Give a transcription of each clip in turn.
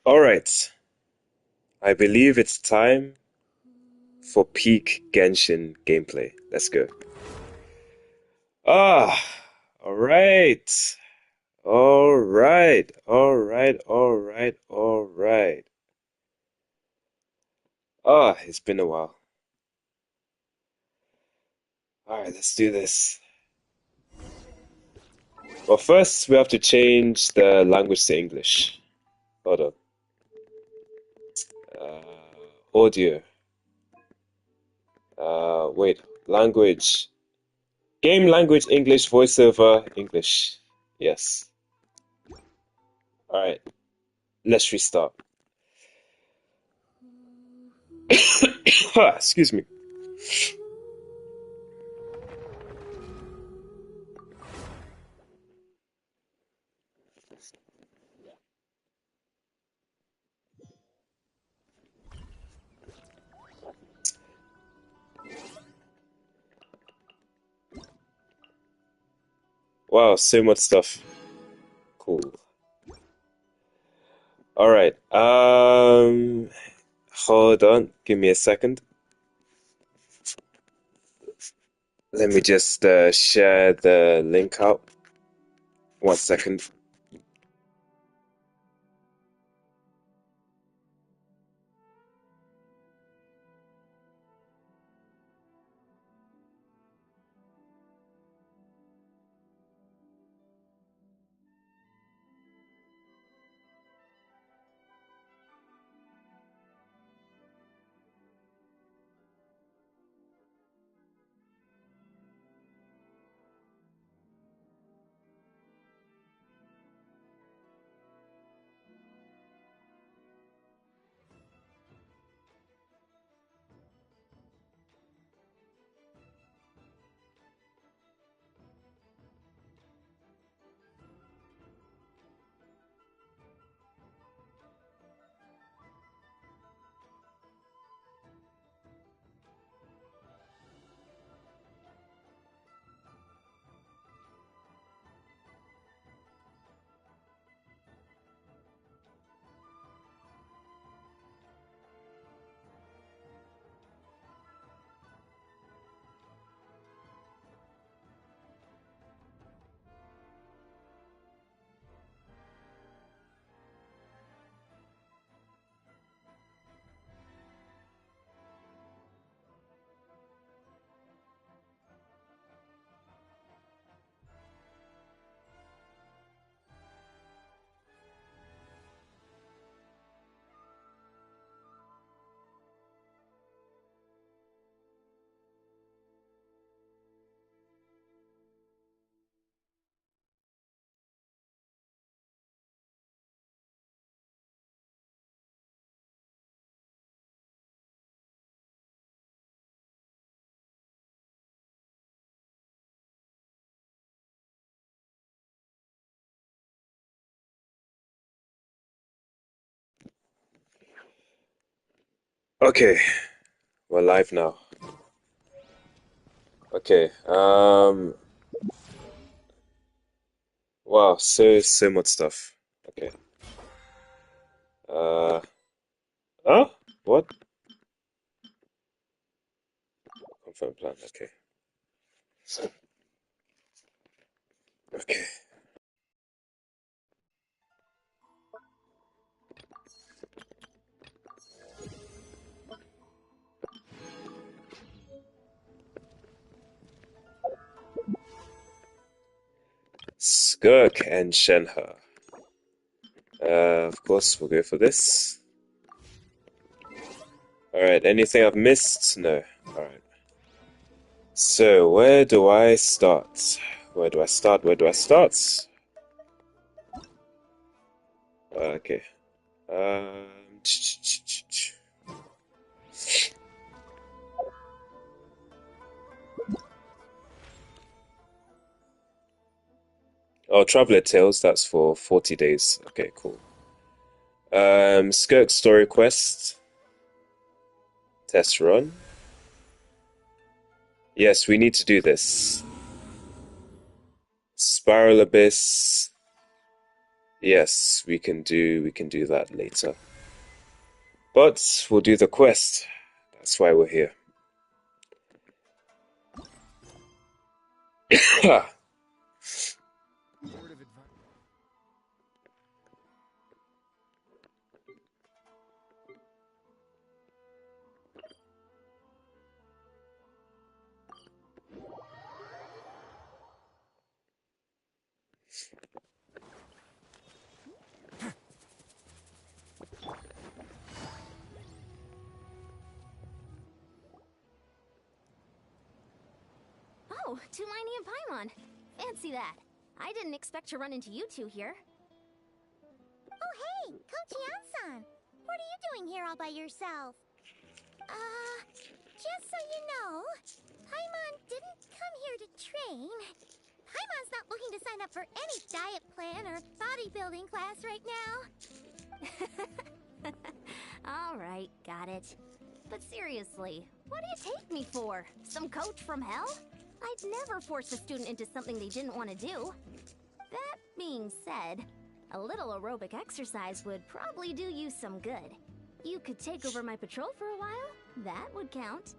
All right, I believe it's time for peak Genshin gameplay. Let's go. Ah, all right. All right. All right. All right. All right. Ah, it's been a while. All right, let's do this. Well, first we have to change the language to English. Hold on. Audio. Wait. Language. Game language English, voiceover English. Yes. All right. Let's restart. Excuse me. Wow, so much stuff. Cool. All right. Hold on. Give me a second. Let me just share the link out. 1 second. Okay, we're live now. Okay. Wow, so much stuff. Okay. Uh, huh? What? Confirm plan. Okay. Okay. Skirk and Shenhe. Of course, we'll go for this. All right. Anything I've missed? No. All right. So, where do I start? Where do I start? Where do I start? Okay. Um, oh, Traveler Tales, that's for 40 days. Okay, cool. Skirk Story Quest, test run. Yes, we need to do this. Spiral Abyss. Yes, we can do that later. But we'll do the quest. That's why we're here. Oh, Tumini and Paimon. Fancy that. I didn't expect to run into you two here. Oh hey, Coach Yan-san! What are you doing here all by yourself? Just so you know, Paimon didn't come here to train. Paimon's not looking to sign up for any diet plan or bodybuilding class right now. Alright, got it. But seriously, what do you take me for? Some coach from hell? I'd never force a student into something they didn't want to do. That being said, a little aerobic exercise would probably do you some good. You could take over my patrol for a while. That would count.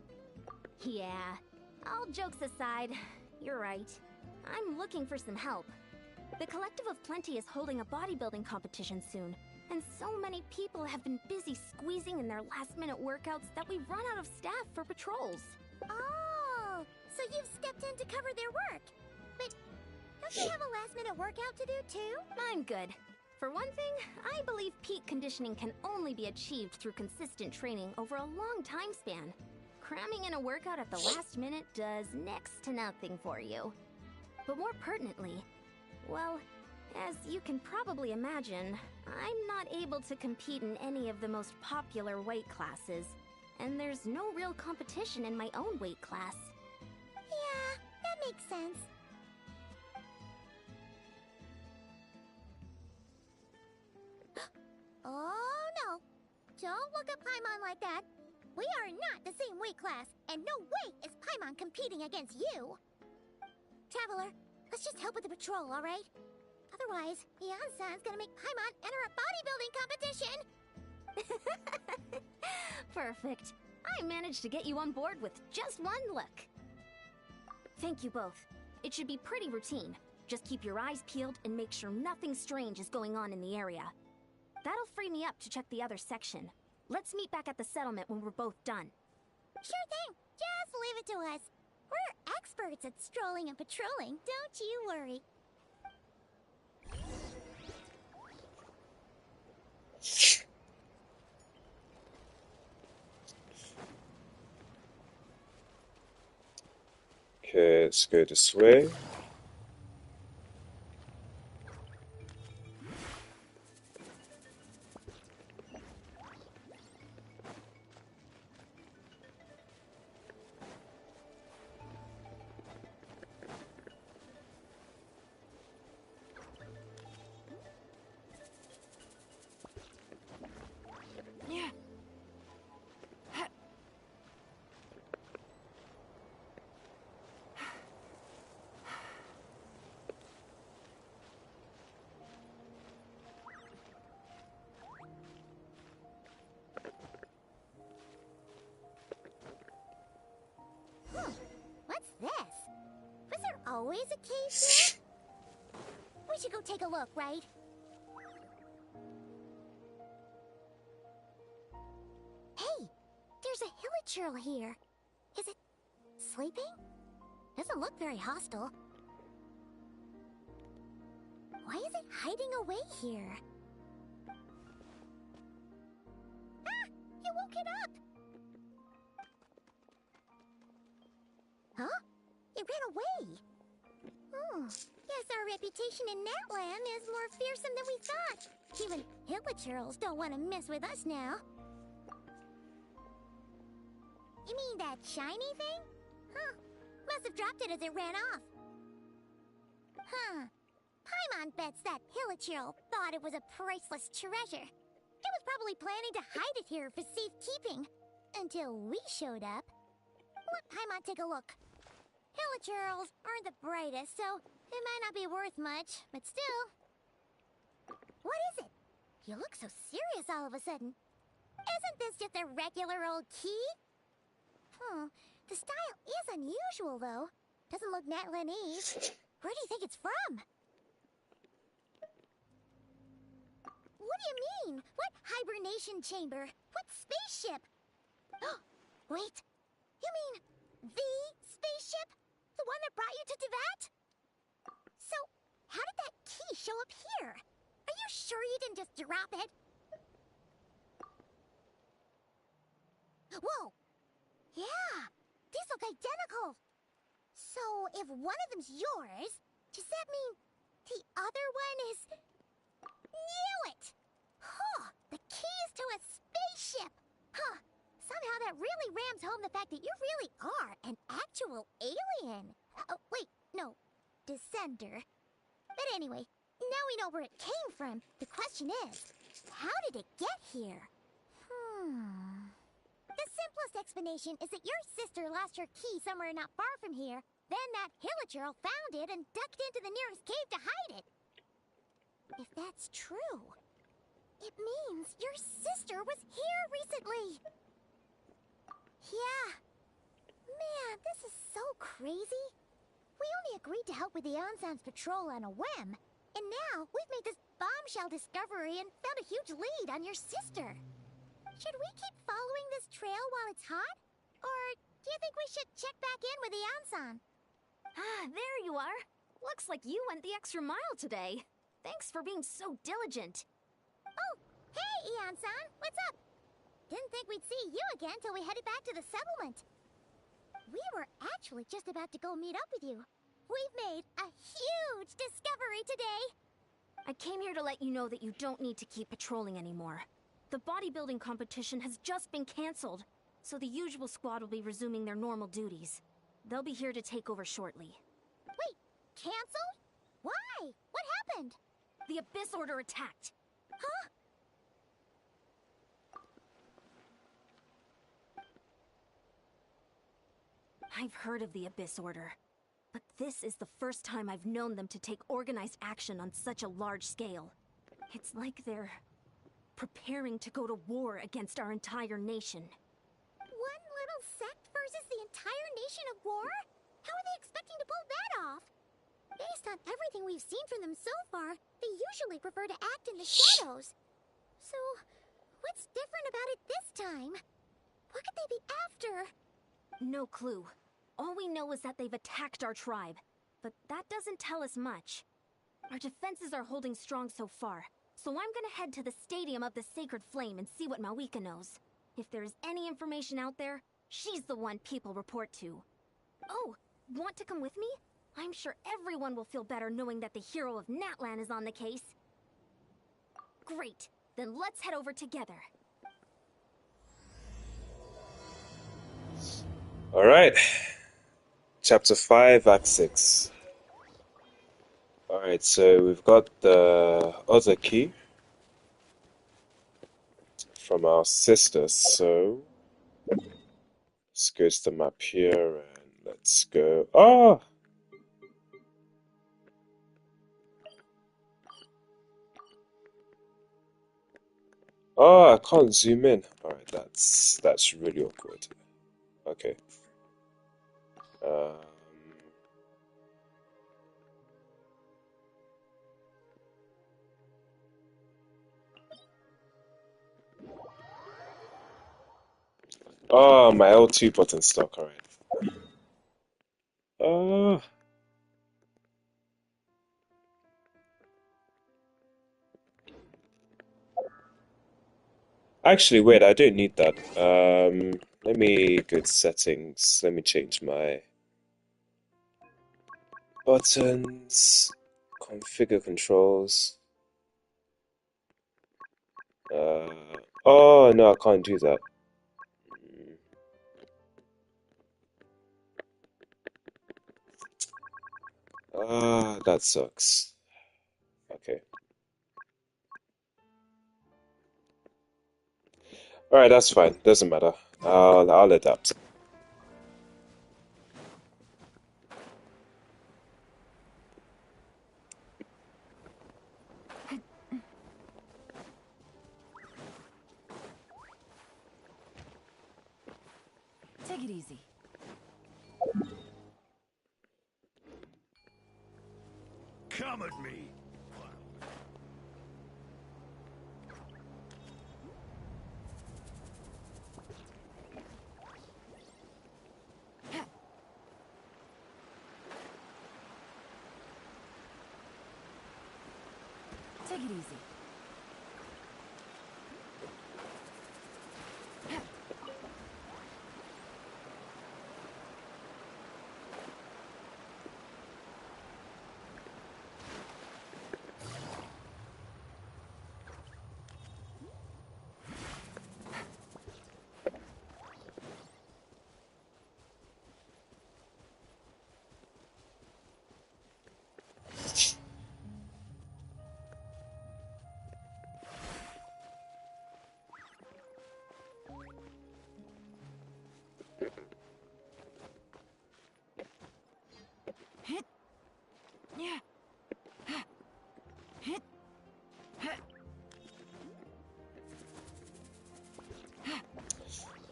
Yeah, all jokes aside, you're right. I'm looking for some help. The Collective of Plenty is holding a bodybuilding competition soon, and so many people have been busy squeezing in their last-minute workouts that we've run out of staff for patrols. Oh, so you've stepped in to cover their work. But don't you have a last-minute workout to do too? I'm good. For one thing, I believe peak conditioning can only be achieved through consistent training over a long time span. Cramming in a workout at the last minute does next to nothing for you. But more pertinently, well, as you can probably imagine, I'm not able to compete in any of the most popular weight classes, and there's no real competition in my own weight class. Yeah, that makes sense. Oh no! Don't look at Paimon like that. We are not the same weight class, and no way is Paimon competing against you. Traveler, let's just help with the patrol, alright? Otherwise, Yan-san's gonna make Paimon enter a bodybuilding competition! Perfect. I managed to get you on board with just one look. Thank you both. It should be pretty routine. Just keep your eyes peeled and make sure nothing strange is going on in the area. That'll free me up to check the other section. Let's meet back at the settlement when we're both done. Sure thing. Just leave it to us. We're experts at strolling and patrolling, don't you worry. Okay, let's go this way. What's this? Was there always a cave here? We should go take a look, right? Hey, there's a hilichurl here. Is it sleeping? Doesn't look very hostile. Why is it hiding away here? Ah! You woke it up! Huh? It ran away! Oh, guess our reputation in that land is more fearsome than we thought. Even hilichurls don't want to mess with us now. You mean that shiny thing? Huh. Must have dropped it as it ran off. Huh. Paimon bets that hilichurl thought it was a priceless treasure. It was probably planning to hide it here for safekeeping. Until we showed up. Let Paimon take a look. Hilichurls aren't the brightest, so it might not be worth much, but still. What is it? You look so serious all of a sudden. Isn't this just a regular old key? The style is unusual, though. Doesn't look Natlanese. Where do you think it's from? What do you mean? What hibernation chamber? What spaceship? Wait, you mean the spaceship? The one that brought you to Teyvat? So, how did that key show up here? Are you sure you didn't just drop it? Whoa! Yeah! These look identical! So, if one of them's yours, does that mean the other one is... Knew it! Huh! The keys to a spaceship! Huh! Somehow that really rams home the fact that you really are an actual alien! Oh, wait, no. Descender. But anyway, now we know where it came from. The question is, how did it get here? The simplest explanation is that your sister lost her key somewhere not far from here. Then that Hilichurl found it and ducked into the nearest cave to hide it. If that's true, it means your sister was here recently. Yeah. Man, this is so crazy. We only agreed to help with the Ensemble patrol on a whim. And now we've made this bombshell discovery and found a huge lead on your sister. Should we keep following this trail while it's hot? Or do you think we should check back in with the Ensemble? Ah, there you are. Looks like you went the extra mile today. Thanks for being so diligent. Oh, hey, Ian-san, what's up? Didn't think we'd see you again till we headed back to the settlement. We were actually just about to go meet up with you. We've made a huge discovery today. I came here to let you know that you don't need to keep patrolling anymore. The bodybuilding competition has just been cancelled, so the usual squad will be resuming their normal duties. They'll be here to take over shortly. Wait, canceled? Why? What happened? The Abyss Order attacked. Huh? I've heard of the Abyss Order, but this is the first time I've known them to take organized action on such a large scale. It's like they're preparing to go to war against our entire nation. One little sect versus the entire nation of war? How are they expecting to pull that off? Based on everything we've seen from them so far, they usually prefer to act in the shadows. So, what's different about it this time? What could they be after? No clue. All we know is that they've attacked our tribe, but that doesn't tell us much. Our defenses are holding strong so far, so I'm gonna head to the Stadium of the Sacred Flame and see what Mawika knows. If there's any information out there, she's the one people report to. Oh, want to come with me? I'm sure everyone will feel better knowing that the hero of Natlan is on the case. Great, then let's head over together. Alright. Chapter 5, Act 6. Alright, so we've got the other key from our sister, so let's go to the map here and let's go. Oh! Oh, I can't zoom in. Alright, that's really awkward. Okay. Oh, my L2 button stuck. Alright. Oh. Actually, wait, I don't need that. Let me go to settings. Let me change my buttons. Configure controls. Oh no, I can't do that. Ah, that sucks. Okay. Alright, that's fine. Doesn't matter. I'll adapt. Take it easy. Come at me! Take it easy.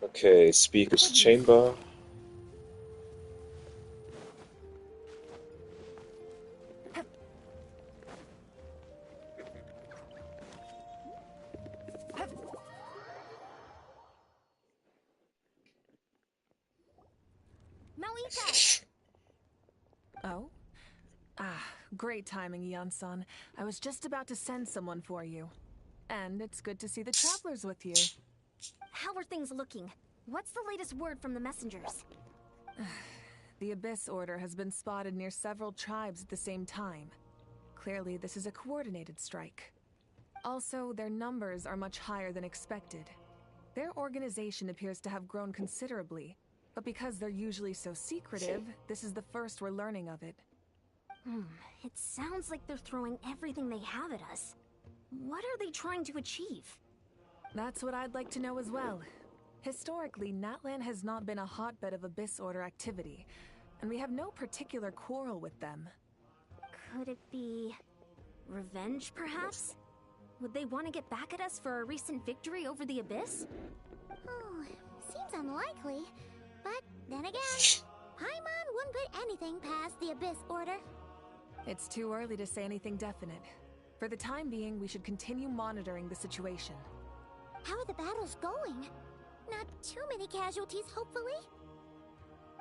Okay, speaker's chamber. Malika! Oh? Ah, great timing, Eon-san. I was just about to send someone for you. And it's good to see the travelers with you. How are things looking? What's the latest word from the messengers? The Abyss Order has been spotted near several tribes at the same time. Clearly, this is a coordinated strike. Also, their numbers are much higher than expected. Their organization appears to have grown considerably, but because they're usually so secretive, this is the first we're learning of it. It sounds like they're throwing everything they have at us. What are they trying to achieve? That's what I'd like to know as well. Historically, Natlan has not been a hotbed of Abyss Order activity, and we have no particular quarrel with them. Could it be revenge, perhaps? Would they want to get back at us for a recent victory over the Abyss? Oh, seems unlikely. But then again, Paimon wouldn't put anything past the Abyss Order. It's too early to say anything definite. For the time being, we should continue monitoring the situation. How are the battles going? Not too many casualties, hopefully?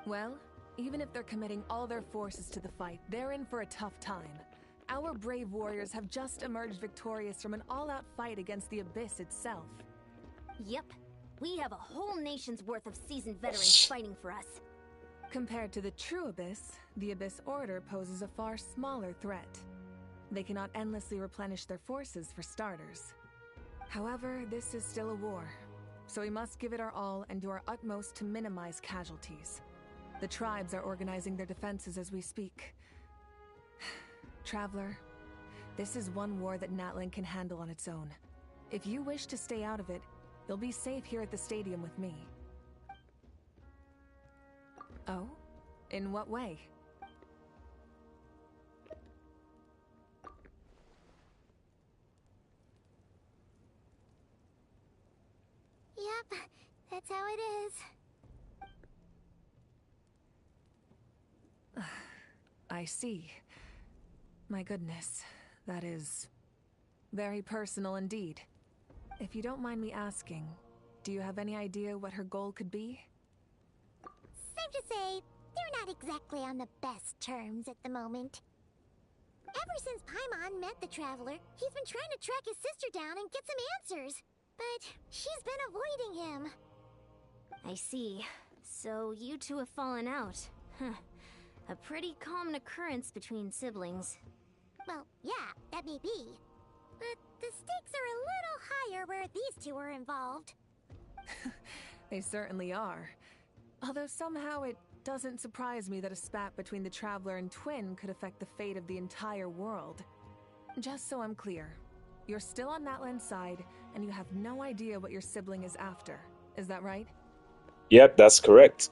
Well, even if they're committing all their forces to the fight, they're in for a tough time. Our brave warriors have just emerged victorious from an all-out fight against the Abyss itself. Yep. We have a whole nation's worth of seasoned veterans fighting for us. Compared to the true Abyss, the Abyss Order poses a far smaller threat. They cannot endlessly replenish their forces for starters. However, this is still a war, so we must give it our all and do our utmost to minimize casualties. The tribes are organizing their defenses as we speak. Traveler, this is one war that Natlan can handle on its own. If you wish to stay out of it, you'll be safe here at the stadium with me. Oh? In what way? Yep, that's how it is. I see. My goodness, that is very personal indeed. If you don't mind me asking, do you have any idea what her goal could be? Safe to say, they're not exactly on the best terms at the moment. Ever since Paimon met the Traveler, he's been trying to track his sister down and get some answers. But she's been avoiding him. I see. So you two have fallen out. Huh. A pretty common occurrence between siblings. Well, yeah, that may be. But the stakes are a little higher where these two are involved. They certainly are. Although somehow it doesn't surprise me that a spat between the Traveler and Twin could affect the fate of the entire world. Just so I'm clear, you're still on Natlan's side, and you have no idea what your sibling is after. Is that right? Yep, that's correct.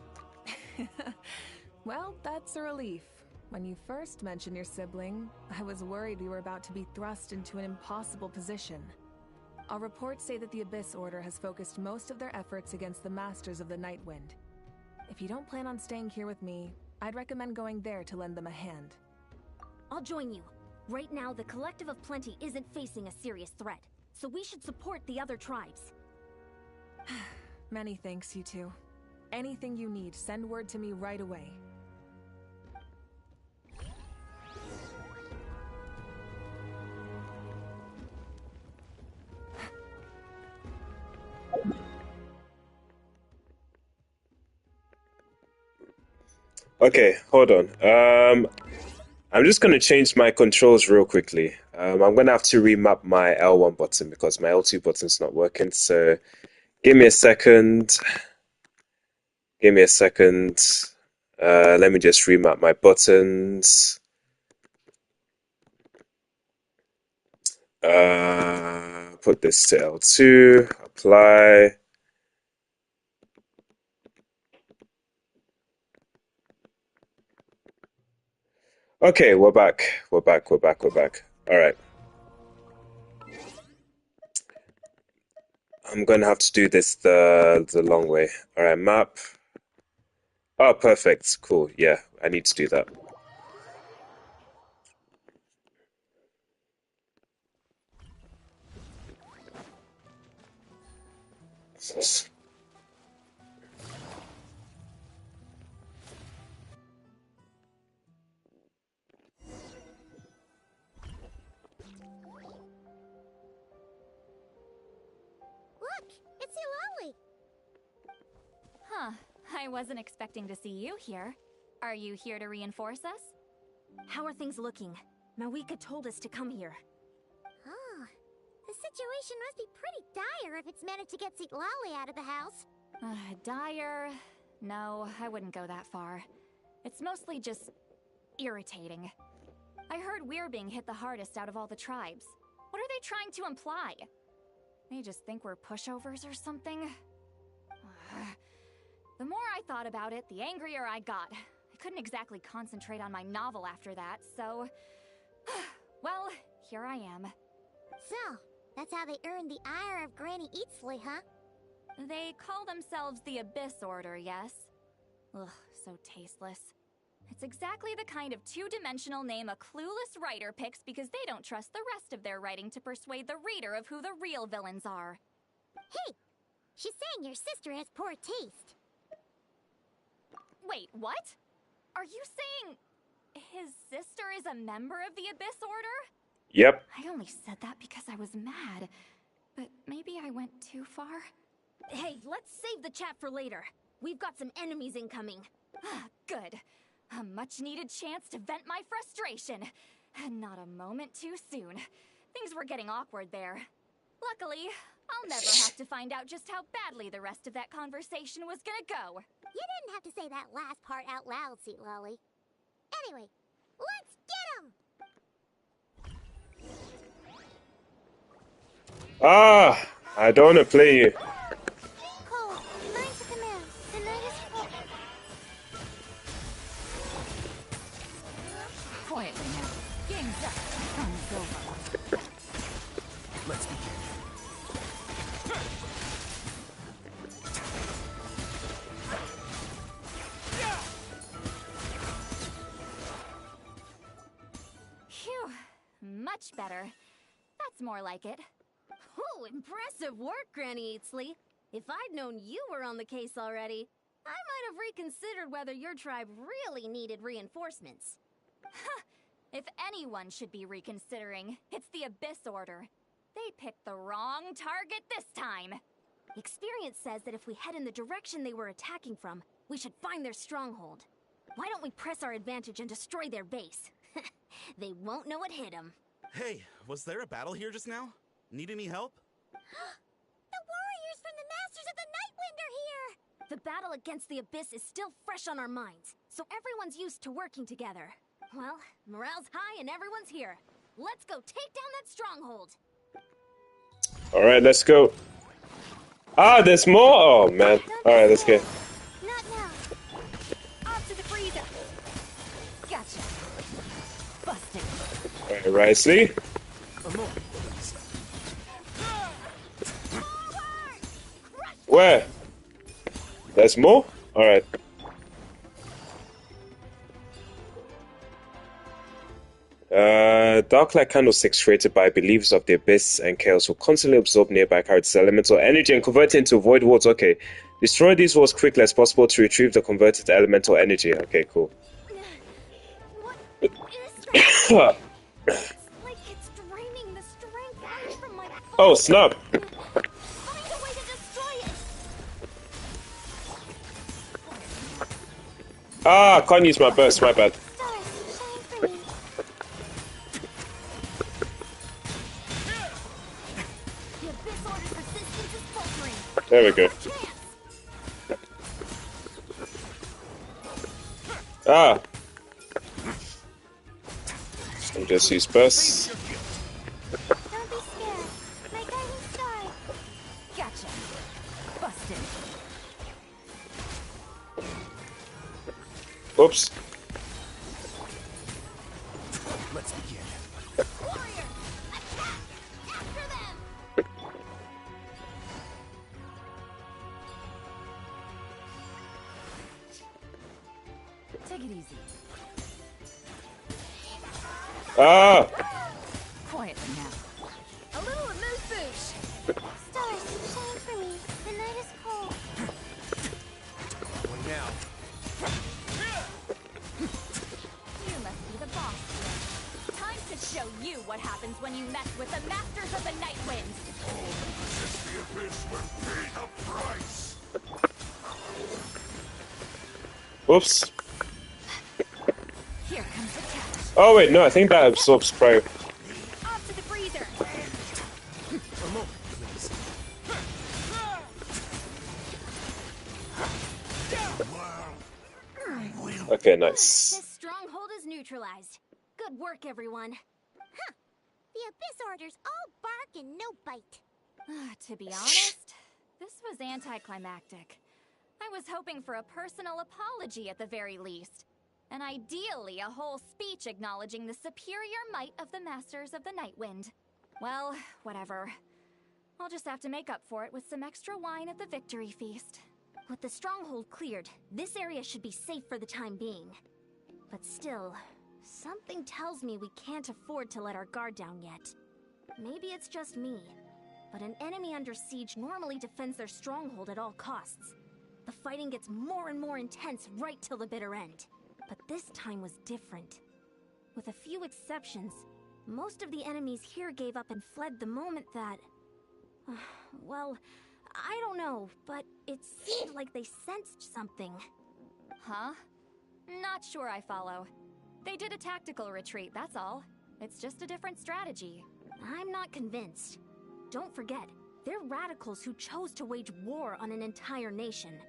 Well, that's a relief. When you first mentioned your sibling, I was worried we were about to be thrust into an impossible position. Our reports say that the Abyss Order has focused most of their efforts against the Masters of the Nightwind. If you don't plan on staying here with me, I'd recommend going there to lend them a hand. I'll join you. Right now, the Collective of Plenty isn't facing a serious threat, so we should support the other tribes. Many thanks, you two. Anything you need, send word to me right away. Okay, hold on. I'm just gonna change my controls real quickly. I'm gonna have to remap my L1 button because my L2 button's not working. So give me a second. Give me a second. Let me just remap my buttons. Put this to L2. Apply. Okay, we're back. We're back. We're back. We're back. All right. I'm gonna have to do this the long way. All right, map. Oh, perfect. Cool. Yeah, I need to do that. Look, it's Lolly. Huh. I wasn't expecting to see you here. Are you here to reinforce us? How are things looking? Mawika told us to come here. Oh, the situation must be pretty dire if it's managed to get Lolly out of the house. Dire? No, I wouldn't go that far. It's mostly just irritating. I heard we're being hit the hardest out of all the tribes. What are they trying to imply? They just think we're pushovers or something? The more I thought about it, the angrier I got. I couldn't exactly concentrate on my novel after that, so... well, here I am. So, that's how they earned the ire of Granny Eatsley, huh? They call themselves the Abyss Order, yes? Ugh, so tasteless. It's exactly the kind of two-dimensional name a clueless writer picks because they don't trust the rest of their writing to persuade the reader of who the real villains are. Hey! She's saying your sister has poor taste. Wait, what? Are you saying his sister is a member of the Abyss Order? Yep. I only said that because I was mad. But maybe I went too far? Hey, let's save the chat for later. We've got some enemies incoming. Good. A much-needed chance to vent my frustration. And not a moment too soon. Things were getting awkward there. Luckily, I'll never have to find out just how badly the rest of that conversation was gonna go. You didn't have to say that last part out loud, Sweet Lolly. Anyway, let's get him! Ah, I don't want to play you. Cole, mine's the command. The night is full. Quietly now. Game's up. Fun's over. Let's begin. Phew. Much better. That's more like it. Oh, impressive work, Granny Eatsley. If I'd known you were on the case already, I might have reconsidered whether your tribe really needed reinforcements. If anyone should be reconsidering, it's the Abyss Order. They picked the wrong target this time. Experience says that if we head in the direction they were attacking from, we should find their stronghold. Why don't we press our advantage and destroy their base? They won't know it hit them. Hey, was there a battle here just now? Need any help? The warriors from the Masters of the Nightwind are here! The battle against the Abyss is still fresh on our minds, so everyone's used to working together. Well, morale's high and everyone's here. Let's go take down that stronghold. All right, let's go. Ah, there's more. Oh man. All right, let's go. Not now. Off to the freezer. Gotcha. Busted. All right, Risley. Where? There's more. All right. Dark light candlesticks created by believers of the abyss and chaos will constantly absorb nearby characters' elemental energy and convert it into void wards. Okay. Destroy these walls quickly as possible to retrieve the converted elemental energy. Okay, cool. What is that? It's like it's draining the strength away from my body. Oh, snap! Find a way to destroy it. Ah, can't use my burst, my bad. Stars, shine for me. The Abyss Order's resistance is faltering. There we go. Chance. Ah! I'll just use burst. Don't be scared. My guiding star. Gotcha. Busted. Oops. Let's begin. Warrior, attack! After them! Take it easy. Ah! Quietly now. A little moose boosh. Stars, shine for me. The night is cold. One down. You must be the boss here. Time to show you what happens when you mess with the Masters of the Night Wind. Oops. Here comes the catch. Oh wait, no, I think that absorbs pro. Off to the freezer. A moment, please. Okay, nice. This stronghold is neutralized. Good work, everyone. The Abyss Order's all bark and no bite. To be honest, this was anticlimactic. I was hoping for a personal apology at the very least. And ideally, a whole speech acknowledging the superior might of the Masters of the Nightwind. Well, whatever. I'll just have to make up for it with some extra wine at the victory feast. With the stronghold cleared, this area should be safe for the time being. But still, something tells me we can't afford to let our guard down yet. Maybe it's just me, but an enemy under siege normally defends their stronghold at all costs. The fighting gets more and more intense right till the bitter end. But this time was different. With a few exceptions, most of the enemies here gave up and fled the moment that... well, I don't know, but it seemed like they sensed something. Huh? Not sure I follow. They did a tactical retreat, that's all. It's just a different strategy. I'm not convinced. Don't forget, they're radicals who chose to wage war on an entire nation.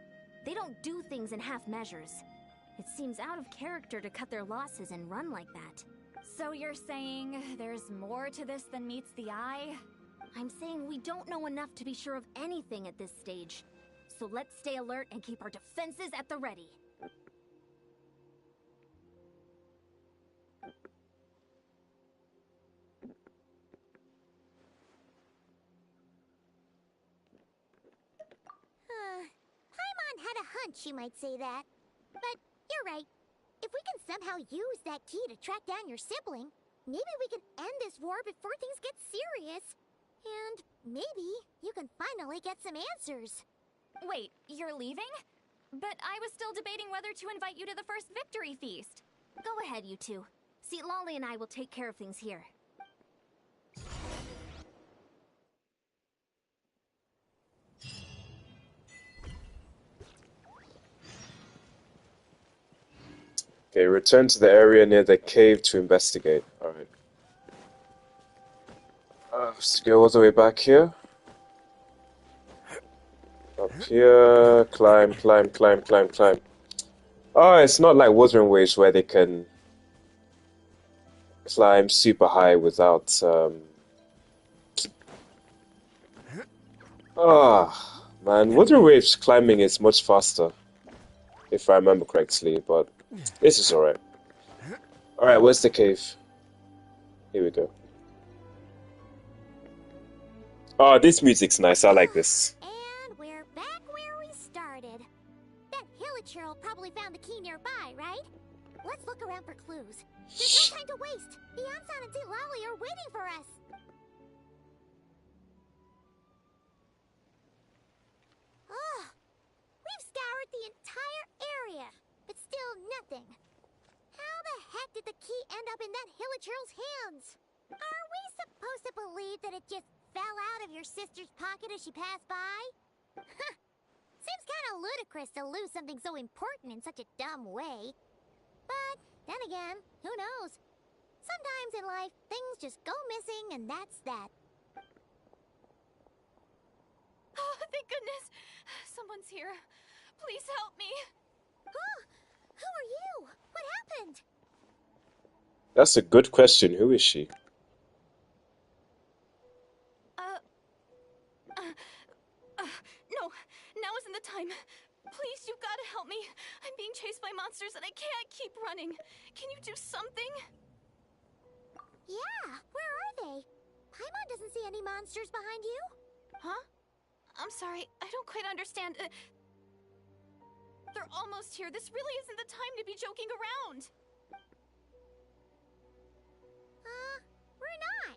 They don't do things in half measures. It seems out of character to cut their losses and run like that. So you're saying there's more to this than meets the eye? I'm saying we don't know enough to be sure of anything at this stage. So let's stay alert and keep our defenses at the ready. Paimon had a hunch you might say that. But you're right. If we can somehow use that key to track down your sibling, maybe we can end this war before things get serious. And maybe you can finally get some answers. Wait, you're leaving? But I was still debating whether to invite you to the first victory feast. Go ahead, you two. See, Lolly and I will take care of things here. Okay, return to the area near the cave to investigate. Alright. Let's go all the way back here. Up here, climb, climb, climb, climb, climb. Oh, it's not like Wuthering Waves where they can climb super high without, Oh, man, Wuthering Waves climbing is much faster, if I remember correctly, but this is alright. Alright, where's the cave? Here we go. Oh, this music's nice, I like this. And we're back where we started. That Hilichurl probably found the key nearby, right? Let's look around for clues. There's no time to waste. Be that Hilichurl's hands? Are we supposed to believe that it just fell out of your sister's pocket as she passed by? Seems kind of ludicrous to lose something so important in such a dumb way. But then again, who knows? Sometimes in life, things just go missing and that's that. Oh, thank goodness! Someone's here. Please help me. Oh, who are you? What happened? That's a good question. Who is she? No, now isn't the time. Please, you've got to help me. I'm being chased by monsters and I can't keep running. Can you do something? Yeah, where are they? Paimon doesn't see any monsters behind you. Huh? I'm sorry, I don't quite understand. They're almost here. This really isn't the time to be joking around. We're not.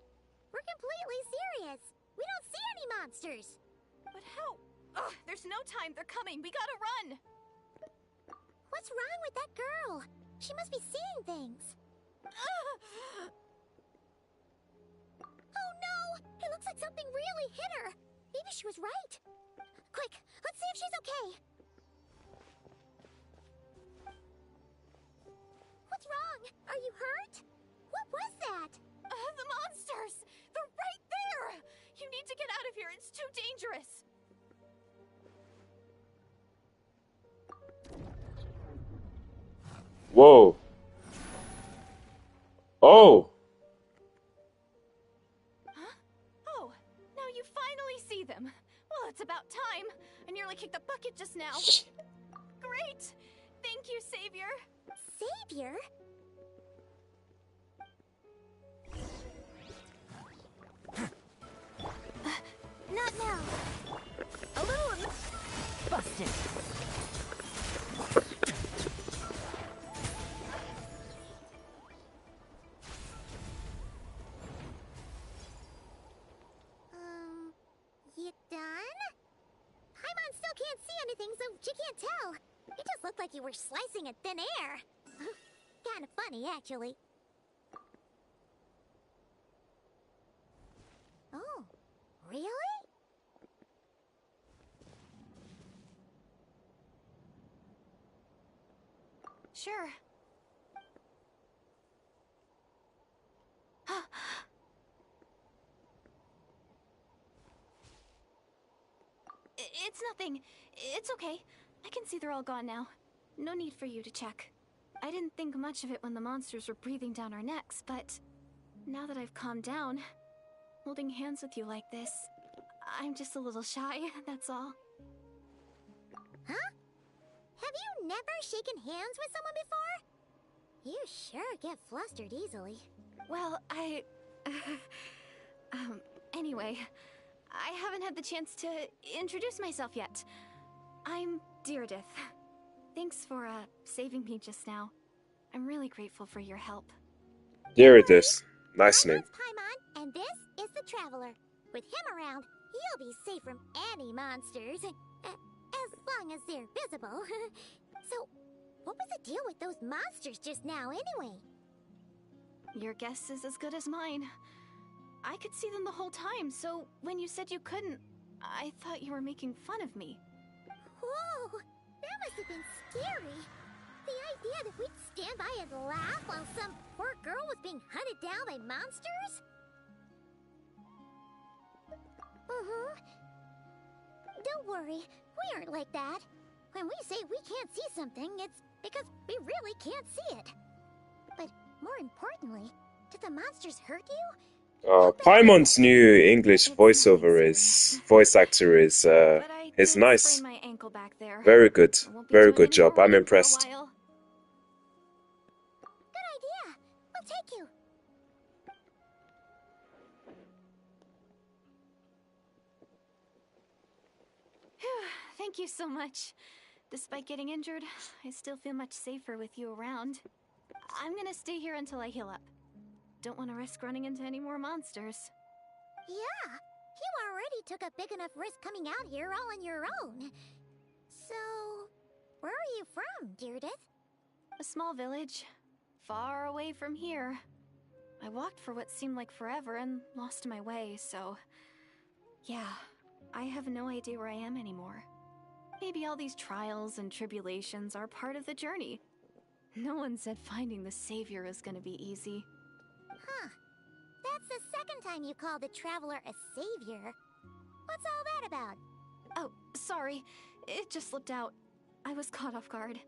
We're completely serious. We don't see any monsters. But how? Ugh, there's no time. They're coming. We gotta run. What's wrong with that girl? She must be seeing things. Oh no! It looks like something really hit her. Maybe she was right. Quick, let's see if she's okay. What's wrong? Are you hurt? What was that? The monsters! They're right there! You need to get out of here. It's too dangerous. Whoa. Oh. Huh? Oh, now you finally see them. Well, it's about time. I nearly kicked the bucket just now. Great! Thank you, Savior. Savior? Not now. A little busted. You done? Paimon still can't see anything, so she can't tell. It just looked like you were slicing at thin air. Kinda funny, actually. Oh, really? Sure. It's nothing. It's okay. I can see they're all gone now. No need for you to check. I didn't think much of it when the monsters were breathing down our necks, but now that I've calmed down, holding hands with you like this, I'm just a little shy, that's all. Huh? Have you never shaken hands with someone before? You sure get flustered easily. Well, anyway, I haven't had the chance to introduce myself yet. I'm Deirdith. Thanks for, saving me just now. I'm really grateful for your help. Deirdith. Nice My name. name's Paimon, and this is the Traveler. With him around, you'll be safe from any monsters. As long as they're visible. So, what was the deal with those monsters just now, anyway? Your guess is as good as mine. I could see them the whole time, so when you said you couldn't, I thought you were making fun of me. Whoa! That must have been scary. The idea that we'd stand by and laugh while some poor girl was being hunted down by monsters? Don't worry, we aren't like that. When we say we can't see something, it's because we really can't see it. But more importantly, did the monsters hurt you? Paimon's new English It's voice actor is But I did nice. sprain my ankle back there. Very good. I won't be Very doing good any job. more I'm running for a impressed. while. Good idea. We'll take you. Thank you so much. Despite getting injured, I still feel much safer with you around. I'm gonna stay here until I heal up. Don't want to risk running into any more monsters. Yeah, you already took a big enough risk coming out here all on your own. So, where are you from, Deirdith? A small village, far away from here. I walked for what seemed like forever and lost my way, so... Yeah, I have no idea where I am anymore. Maybe all these trials and tribulations are part of the journey. No one said finding the savior is gonna be easy. Huh. That's the second time you called the traveler a savior. What's all that about? Oh, sorry. It just slipped out. I was caught off guard.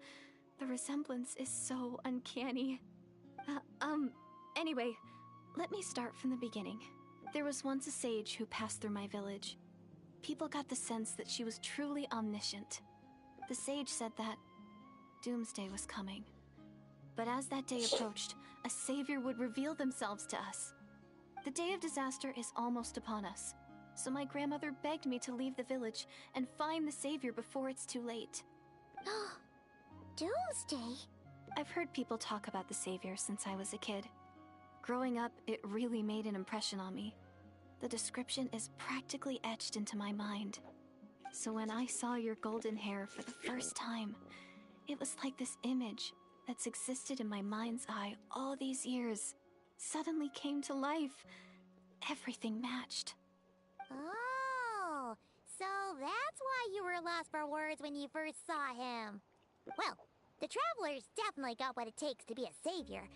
The resemblance is so uncanny. Anyway, let me start from the beginning. There was once a sage who passed through my village. People got the sense that she was truly omniscient. The sage said that doomsday was coming. But as that day approached, a savior would reveal themselves to us. The day of disaster is almost upon us, so my grandmother begged me to leave the village and find the savior before it's too late. Doomsday? I've heard people talk about the savior since I was a kid. Growing up, it really made an impression on me. The description is practically etched into my mind. So when I saw your golden hair for the first time, it was like this image that's existed in my mind's eye all these years suddenly came to life. Everything matched. Oh, so that's why you were lost for words when you first saw him. Well, the Traveler's definitely got what it takes to be a savior.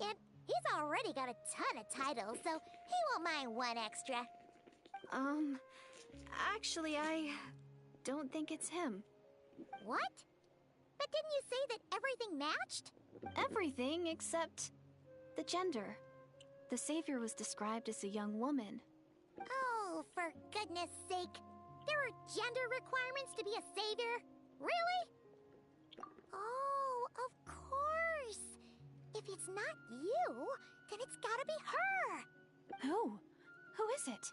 And he's already got a ton of titles, so he won't mind one extra. Actually, I don't think it's him. What? But didn't you say that everything matched? Everything except the gender. The savior was described as a young woman. Oh, for goodness sake. There are gender requirements to be a savior? Really? Oh, of course. If it's not you, then it's gotta be her. Who? Who is it?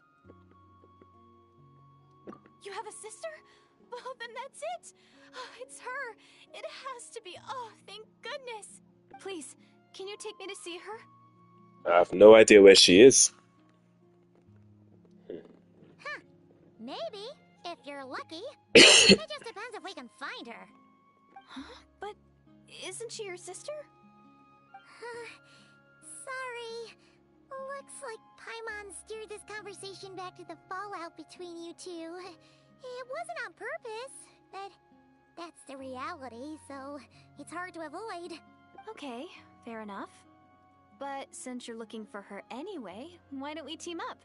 You have a sister? Well, then that's it. Oh, it's her. It has to be. Oh, thank goodness. Please, can you take me to see her? I have no idea where she is. Huh. Maybe, if you're lucky. It just depends if we can find her. Huh? But isn't she your sister? Sorry. Looks like Paimon steered this conversation back to the fallout between you two. It wasn't on purpose, but that's the reality, so it's hard to avoid. Okay, fair enough. But since you're looking for her anyway, why don't we team up?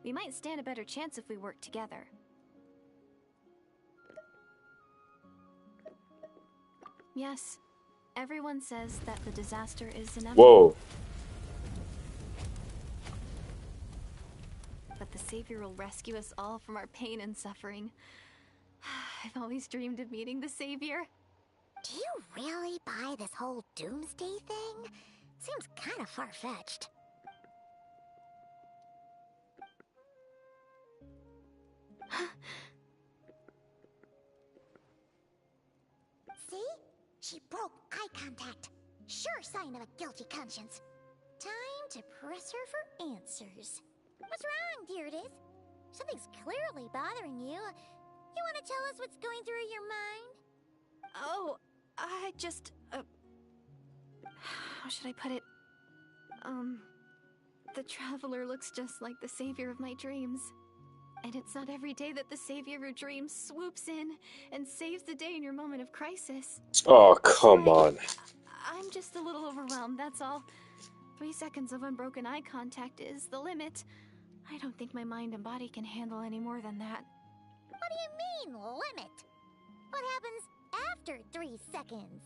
We might stand a better chance if we work together. Yes, everyone says that the disaster is inevitable. Whoa. But the savior will rescue us all from our pain and suffering. I've always dreamed of meeting the savior. Do you really buy this whole doomsday thing? Seems kind of far-fetched. See? She broke eye contact. Sure sign of a guilty conscience. Time to press her for answers. What's wrong, Deirdis? Something's clearly bothering you. You want to tell us what's going through your mind? Oh, I just, how should I put it? The Traveler looks just like the savior of my dreams. And it's not every day that the savior of your dreams swoops in and saves the day in your moment of crisis. Oh, come on. I'm just a little overwhelmed, that's all. 3 seconds of unbroken eye contact is the limit. I don't think my mind and body can handle any more than that. What do you mean, limit? What happens after 3 seconds?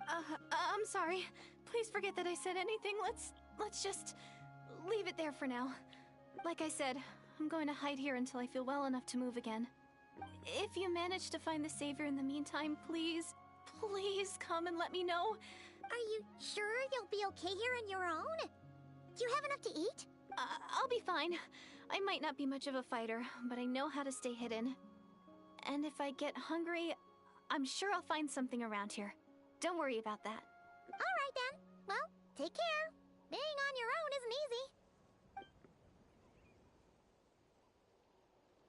I'm sorry. Please forget that I said anything. Let's just leave it there for now. Like I said, I'm going to hide here until I feel well enough to move again. If you manage to find the savior in the meantime, please come and let me know. Are you sure you'll be okay here on your own? Do you have enough to eat? I'll be fine. I might not be much of a fighter, but I know how to stay hidden. And if I get hungry, I'm sure I'll find something around here. Don't worry about that. Alright then. Well, take care. Being on your own isn't easy.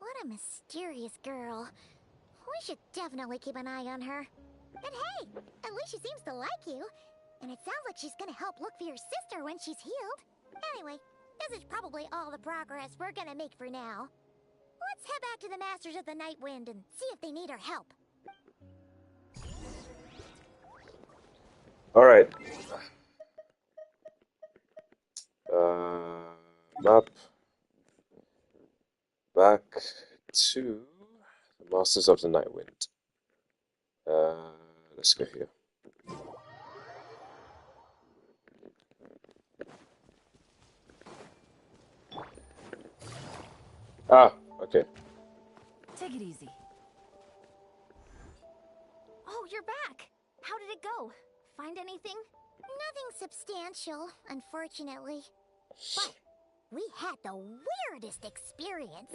What a mysterious girl. We should definitely keep an eye on her. And hey, at least she seems to like you. And it sounds like she's gonna help look for your sister when she's healed. Anyway, this is probably all the progress we're gonna make for now. Let's head back to the Masters of the Night Wind and see if they need our help. All right. Map back to the Masters of the Night Wind. Let's go here. Ah, okay. Take it easy. Oh, you're back. How did it go? Find anything? Nothing substantial, unfortunately. But we had the weirdest experience.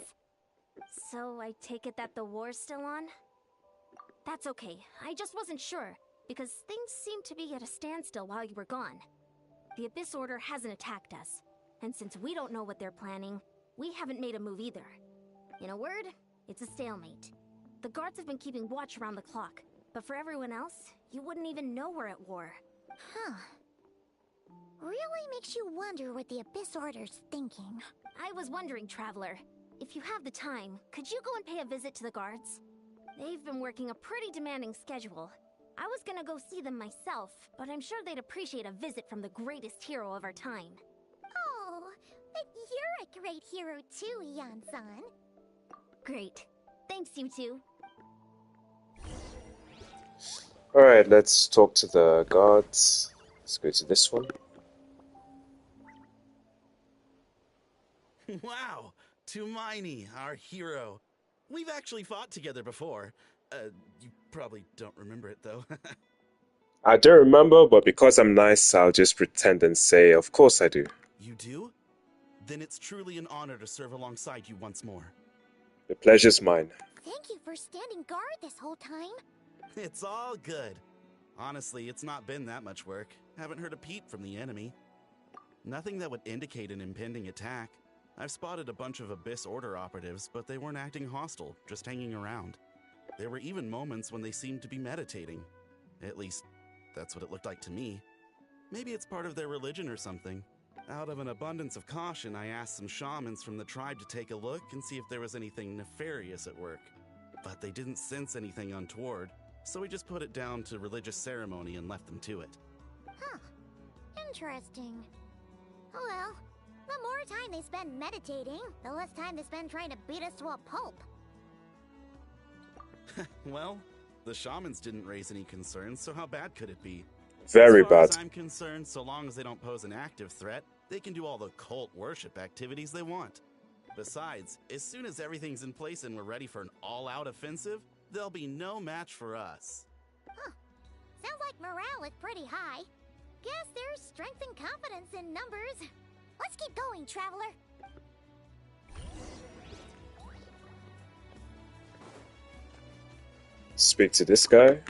So I take it that the war's still on? That's okay. I just wasn't sure, because things seemed to be at a standstill while you were gone. The Abyss Order hasn't attacked us, and since we don't know what they're planning, we haven't made a move either. In a word, it's a stalemate. The guards have been keeping watch around the clock, but for everyone else, you wouldn't even know we're at war. Huh. Really makes you wonder what the Abyss Order's thinking. I was wondering, Traveler, if you have the time, could you go and pay a visit to the guards? They've been working a pretty demanding schedule. I was gonna go see them myself, but I'm sure they'd appreciate a visit from the greatest hero of our time. Oh, but you're a great hero too, Yan-san. Great. Thanks, you two. Alright, let's talk to the guards. Let's go to this one. Wow, Tumaini, our hero. We've actually fought together before. You probably don't remember it, though. I don't remember, but because I'm nice, I'll just pretend and say, of course I do. You do? Then it's truly an honor to serve alongside you once more. The pleasure's mine. Thank you for standing guard this whole time. It's all good. Honestly, it's not been that much work. Haven't heard a peep from the enemy. Nothing that would indicate an impending attack. I've spotted a bunch of Abyss Order operatives, but they weren't acting hostile, just hanging around. There were even moments when they seemed to be meditating. At least, that's what it looked like to me. Maybe it's part of their religion or something. Out of an abundance of caution, I asked some shamans from the tribe to take a look and see if there was anything nefarious at work. But they didn't sense anything untoward, so we just put it down to religious ceremony and left them to it. Huh. Interesting. Oh well. The more time they spend meditating, the less time they spend trying to beat us to a pulp. Well, the shamans didn't raise any concerns, so how bad could it be? Very as far bad. As I'm concerned, so long as they don't pose an active threat, they can do all the cult worship activities they want. Besides, as soon as everything's in place and we're ready for an all-out offensive, there'll be no match for us. Huh. Sounds like morale is pretty high. Guess there's strength and confidence in numbers. Let's keep going, Traveler. Speak to this guy.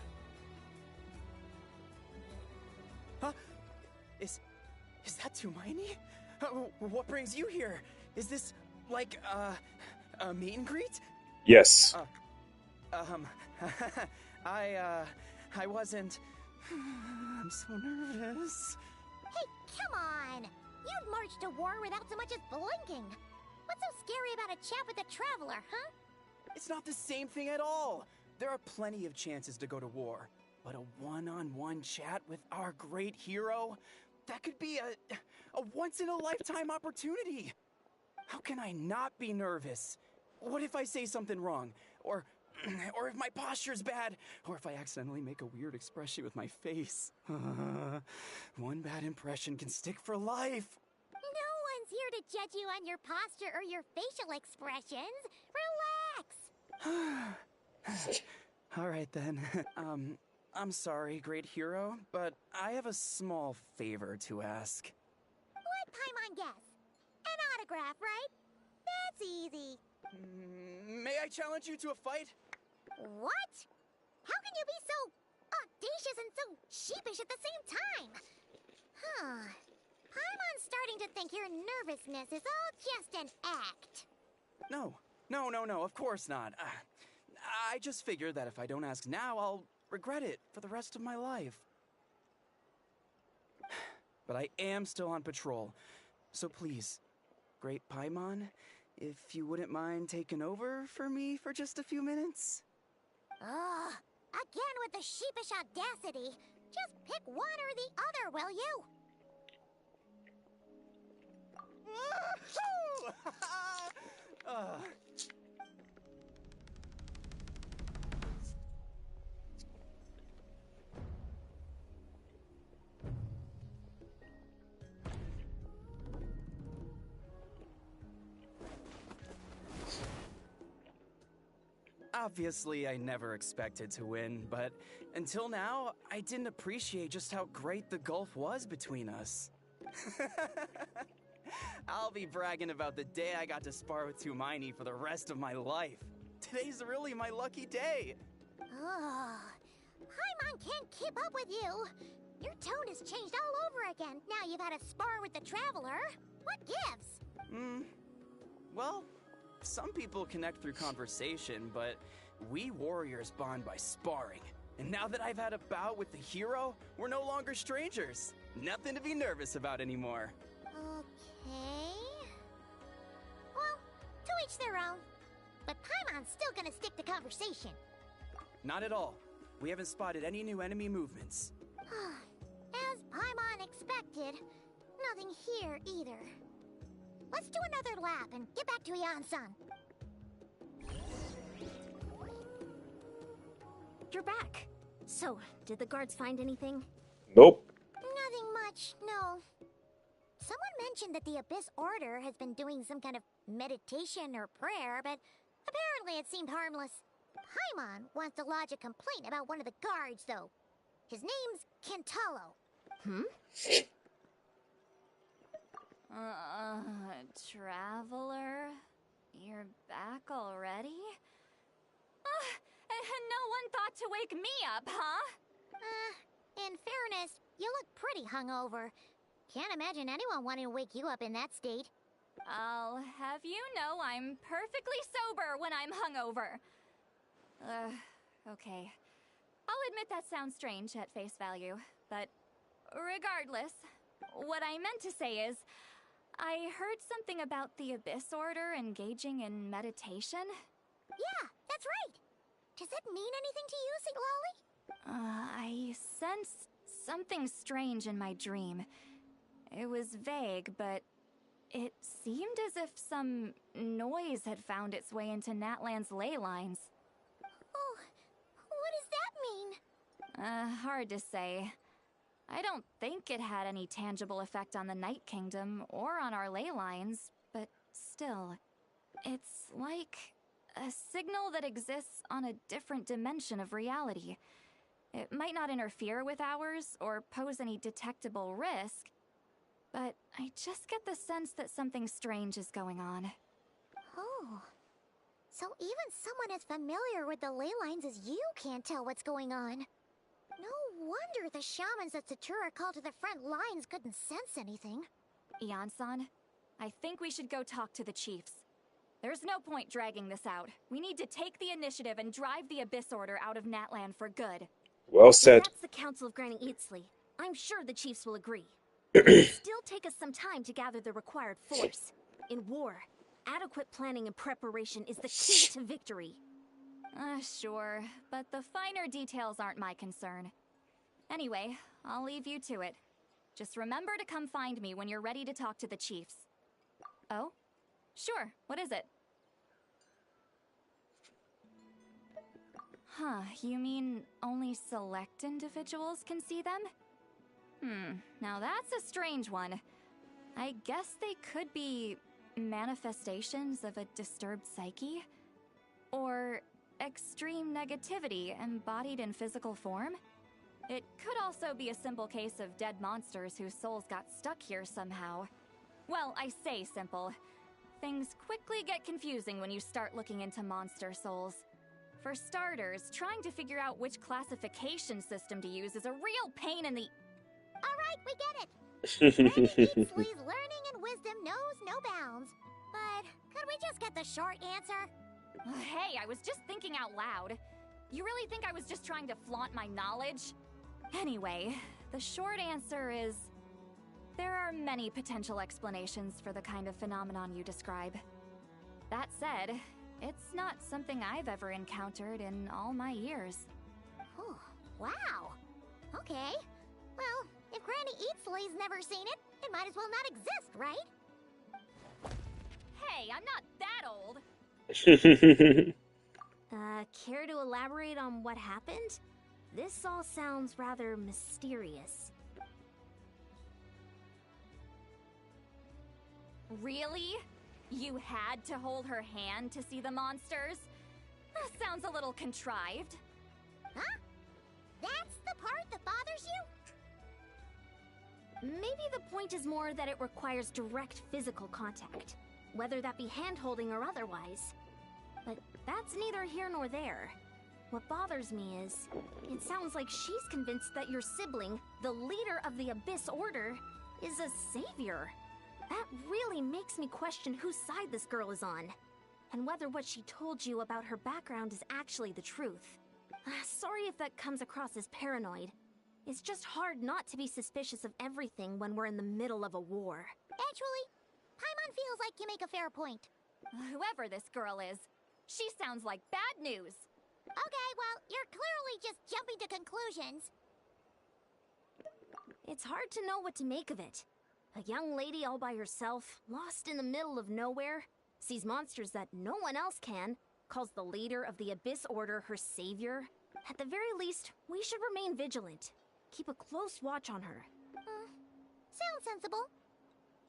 Huh? Is that Tumaini? What brings you here? Is this like a meet and greet? Yes. I wasn't. I'm so nervous. Hey, come on! You'd march to war without so much as blinking. What's so scary about a chat with a Traveler, huh? It's not the same thing at all. There are plenty of chances to go to war, but a one-on-one chat with our great hero, that could be a once-in-a-lifetime opportunity. How can I not be nervous? What if I say something wrong? Or if my posture's bad? Or if I accidentally make a weird expression with my face? One bad impression can stick for life. No one's here to judge you on your posture or your facial expressions. Relax! All right then. I'm sorry, great hero, but I have a small favor to ask. Let Paimon guess. An autograph, right? That's easy. May I challenge you to a fight? What? How can you be so audacious and so sheepish at the same time? Huh. Paimon's starting to think your nervousness is all just an act. No, of course not. I just figured that if I don't ask now, I'll regret it for the rest of my life. but I am still on patrol. So please, Great Paimon, if you wouldn't mind taking over for me for just a few minutes? Ugh, again with the sheepish audacity. Just pick one or the other, will you? Obviously, I never expected to win, but until now, I didn't appreciate just how great the gulf was between us. I'll be bragging about the day I got to spar with Tumaini for the rest of my life. Today's really my lucky day. Ugh. Paimon can't keep up with you. Your tone has changed all over again. Now you've had a spar with the Traveler. What gives? Well, some people connect through conversation, but we warriors bond by sparring. And now that I've had a bout with the hero, we're no longer strangers. Nothing to be nervous about anymore. Okay. Well, to each their own. But Paimon's still gonna stick to conversation. Not at all. We haven't spotted any new enemy movements. As Paimon expected, nothing here either. Let's do another lap and get back to Ian-san. You're back. So, did the guards find anything? Nope. Nothing much, no. Someone mentioned that the Abyss Order has been doing some kind of meditation or prayer, but apparently it seemed harmless. Paimon wants to lodge a complaint about one of the guards, though. His name's Kentaro. Traveler? You're back already? No one thought to wake me up, huh? In fairness, you look pretty hungover. Can't imagine anyone wanting to wake you up in that state. I'll have you know I'm perfectly sober when I'm hungover. Okay. I'll admit that sounds strange at face value, but regardless, what I meant to say is, I heard something about the Abyss Order engaging in meditation. Yeah, that's right. Does that mean anything to you, St. Lolly? I sensed something strange in my dream. It was vague, but it seemed as if some noise had found its way into Natlan's ley lines. Oh, what does that mean? Hard to say. I don't think it had any tangible effect on the Night Kingdom or on our ley lines, but still, it's like a signal that exists on a different dimension of reality. It might not interfere with ours or pose any detectable risk, but I just get the sense that something strange is going on. Oh. So even someone as familiar with the ley lines as you can't tell what's going on. No wonder the shamans that Satura called to the front lines couldn't sense anything. Ian-san, I think we should go talk to the chiefs. There's no point dragging this out. We need to take the initiative and drive the Abyss Order out of Natlan for good. Well said. That's the Council of Granny Eatsley. I'm sure the chiefs will agree. It'll still take us some time to gather the required force. In war, adequate planning and preparation is the key to victory. Sure, but the finer details aren't my concern. Anyway, I'll leave you to it. Just remember to come find me when you're ready to talk to the chiefs. Oh? Sure, what is it? Huh, you mean only select individuals can see them? Now that's a strange one. I guess they could be manifestations of a disturbed psyche? Or extreme negativity embodied in physical form? It could also be a simple case of dead monsters whose souls got stuck here somehow. Well, I say simple. Things quickly get confusing when you start looking into monster souls. For starters, trying to figure out which classification system to use is a real pain in the... Alright, we get it. Granny Eatsley's learning and wisdom knows no bounds. But could we just get the short answer? Hey, I was just thinking out loud. You really think I was just trying to flaunt my knowledge? Anyway, the short answer is... There are many potential explanations for the kind of phenomenon you describe. That said, it's not something I've ever encountered in all my years. Oh, wow. Okay. Well, if Granny Eatsley's never seen it, it might as well not exist, right? Hey, I'm not that old! Care to elaborate on what happened? This all sounds rather mysterious. Really? You had to hold her hand to see the monsters? That sounds a little contrived. Huh? That's the part that bothers you? Maybe the point is more that it requires direct physical contact, whether that be hand-holding or otherwise. But that's neither here nor there. What bothers me is, it sounds like she's convinced that your sibling, the leader of the Abyss Order, is a savior. That really makes me question whose side this girl is on, and whether what she told you about her background is actually the truth. Sorry if that comes across as paranoid. It's just hard not to be suspicious of everything when we're in the middle of a war. Actually, Paimon feels like you make a fair point. Whoever this girl is, she sounds like bad news. Okay, well, you're clearly just jumping to conclusions. It's hard to know what to make of it. A young lady all by herself, lost in the middle of nowhere, sees monsters that no one else can, calls the leader of the Abyss Order her savior. At the very least, we should remain vigilant. Keep a close watch on her. Sounds sensible.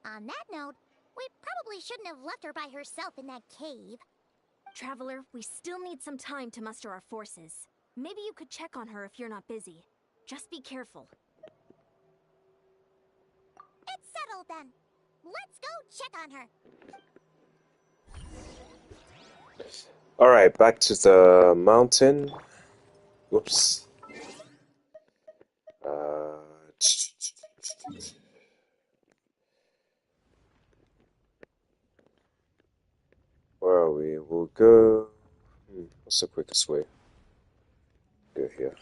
On that note, we probably shouldn't have left her by herself in that cave. Traveler, we still need some time to muster our forces. Maybe you could check on her if you're not busy. Just be careful. It's settled then. Let's go check on her. Alright, back to the mountain. Whoops. Where are we? We'll go... what's the quickest way? Go here.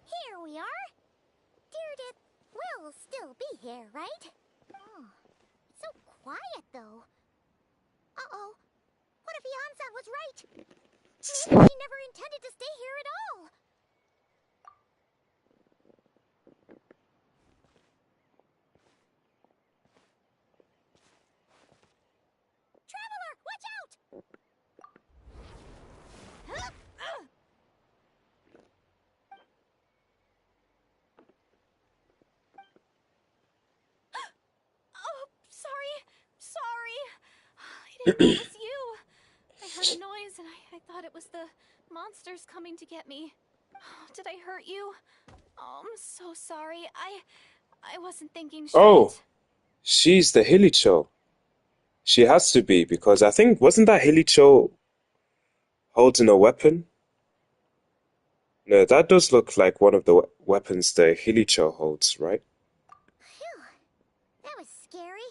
Here we are. Deardit will still be here, right? Oh, it's so quiet, though. Uh-oh. What if Yansan was right? Maybe she never intended to stay here at all. Traveler, watch out! Oh, sorry. I didn't know it was you. I heard a noise and I thought it was the monsters coming to get me. Did I hurt you? Oh, I'm so sorry. I wasn't thinking straight. Oh, she's the Hilicho. She has to be, because I think, wasn't that Hilicho holding a weapon? No, that does look like one of the weapons the Hilicho holds, right? Phew. That was scary.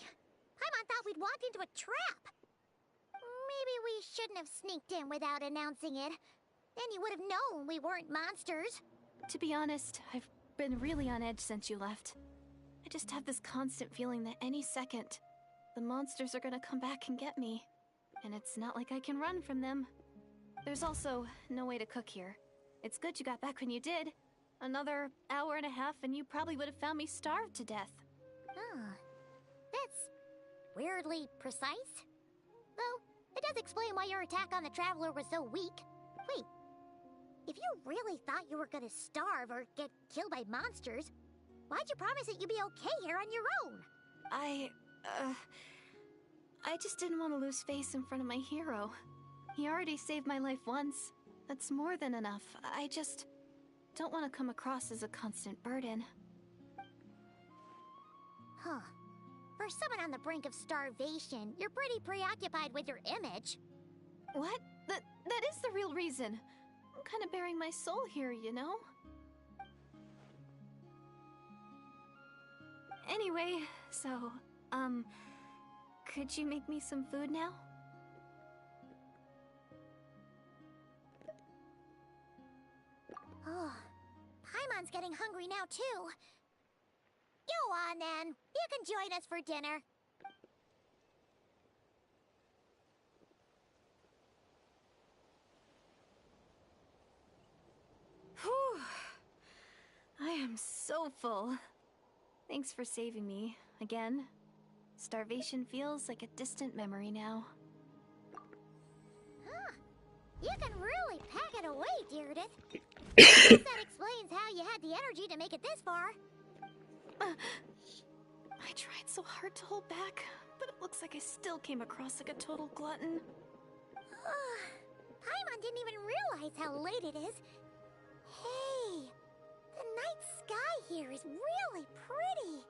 Paimon thought we'd walked into a trap. Maybe we shouldn't have sneaked in without announcing it. Then you would have known we weren't monsters. To be honest, I've been really on edge since you left. I just have this constant feeling that any second, the monsters are gonna come back and get me. And it's not like I can run from them. There's also no way to cook here. It's good you got back when you did. Another hour and a half and you probably would have found me starved to death. Oh, that's weirdly precise. Though, it does explain why your attack on the Traveler was so weak. Wait, if you really thought you were gonna starve or get killed by monsters, why'd you promise that you'd be okay here on your own? I just didn't want to lose face in front of my hero. He already saved my life once. That's more than enough. don't want to come across as a constant burden. Huh. For someone on the brink of starvation, you're pretty preoccupied with your image. What? That is the real reason. I'm kind of bearing my soul here, you know? Anyway, so, could you make me some food now? Oh, Paimon's getting hungry now, too. Go on, then. You can join us for dinner. Whew. I am so full. Thanks for saving me, again. Starvation feels like a distant memory now. Huh. You can really pack it away, Deirdith. That explains how you had the energy to make it this far. I tried so hard to hold back, but it looks like I still came across like a total glutton. Paimon didn't even realize how late it is. Hey, the night sky here is really pretty.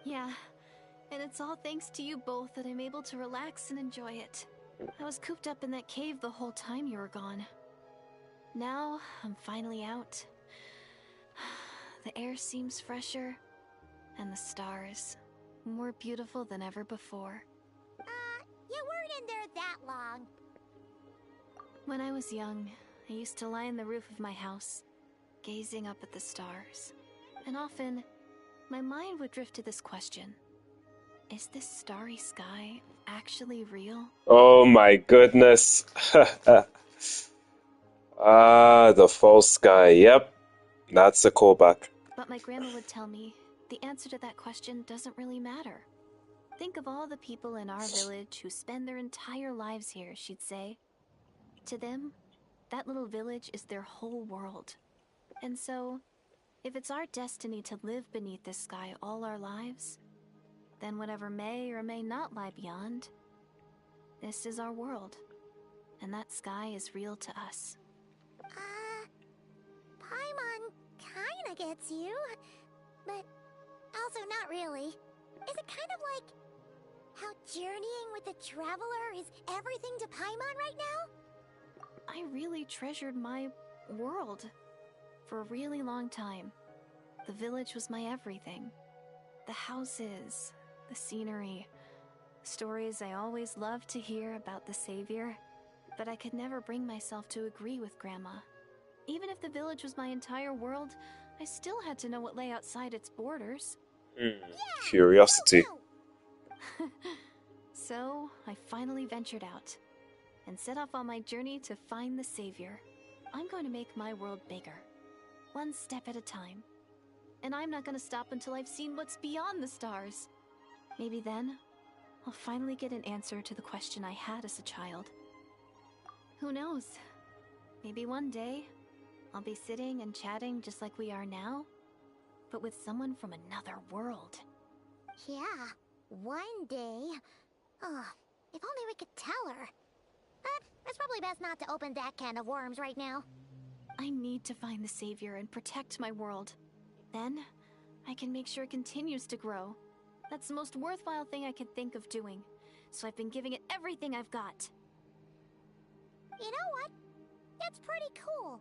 Yeah, and it's all thanks to you both that I'm able to relax and enjoy it. I was cooped up in that cave the whole time you were gone. Now, I'm finally out. The air seems fresher, and the stars more beautiful than ever before. You weren't in there that long. When I was young, I used to lie on the roof of my house, gazing up at the stars. And often, my mind would drift to this question. Is this starry sky actually real? Oh my goodness. The false sky. Yep, that's a callback. But my grandma would tell me, the answer to that question doesn't really matter. Think of all the people in our village who spend their entire lives here, she'd say. To them, that little village is their whole world. And so, if it's our destiny to live beneath this sky all our lives, then whatever may or may not lie beyond, this is our world. And that sky is real to us. Paimon kinda gets you, but also not really. Is it kind of like how journeying with the traveler is everything to Paimon right now? I really treasured my world for a really long time. The village was my everything. The houses, the scenery, stories I always loved to hear about the Savior, but I could never bring myself to agree with Grandma. Even if the village was my entire world, I still had to know what lay outside its borders. Curiosity. So, I finally ventured out and set off on my journey to find the Savior. I'm going to make my world bigger, one step at a time. And I'm not going to stop until I've seen what's beyond the stars. Maybe then, I'll finally get an answer to the question I had as a child. Who knows? Maybe one day, I'll be sitting and chatting just like we are now, but with someone from another world. Yeah, one day. Oh, if only we could tell her. But it's probably best not to open that can of worms right now. I need to find the Savior and protect my world. Then, I can make sure it continues to grow. That's the most worthwhile thing I could think of doing. So I've been giving it everything I've got. You know what? That's pretty cool.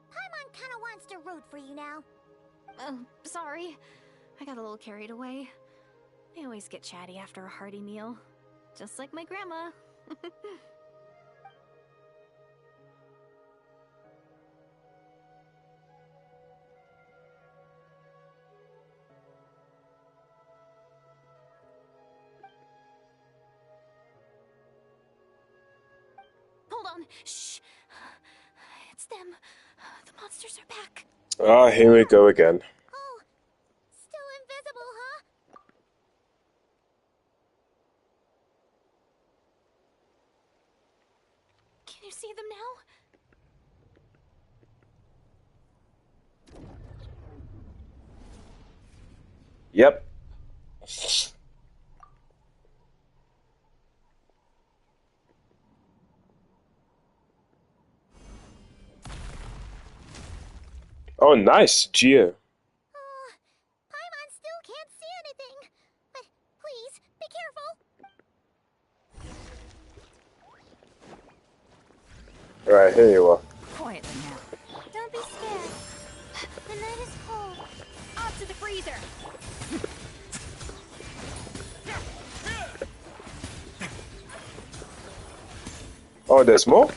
Paimon kinda wants to root for you now. Oh, sorry. I got a little carried away. I always get chatty after a hearty meal. Just like my grandma. Hold on. Shh. It's them. The monsters are back. Ah, here we go again. Oh, still invisible, huh? Can you see them now? Yep. Oh, nice, Geo. Oh, Paimon still can't see anything. But please, be careful. Right, here you are. Quietly now. Don't be scared. The night is cold. Off to the freezer! Oh, there's more?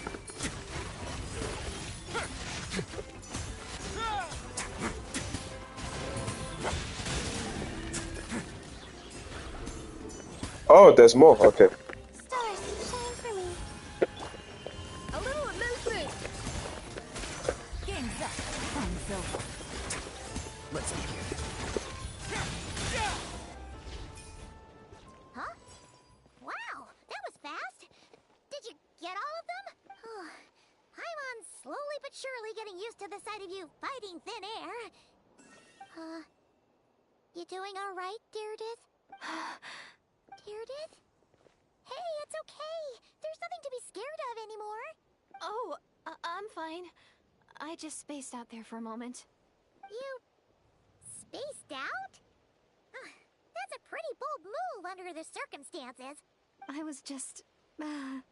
Oh, there's more. Okay. Stars, shine for me. A little movement! Game's up. Fun's over. Let's begin. Huh? Wow, that was fast. Did you get all of them? Paimon's slowly but surely getting used to the sight of you fighting thin air. You doing all right, Deirdith? Deirdith? Hey, it's okay. There's nothing to be scared of anymore. Oh, I'm fine. I just spaced out there for a moment. You spaced out? That's a pretty bold move under the circumstances. I was just... the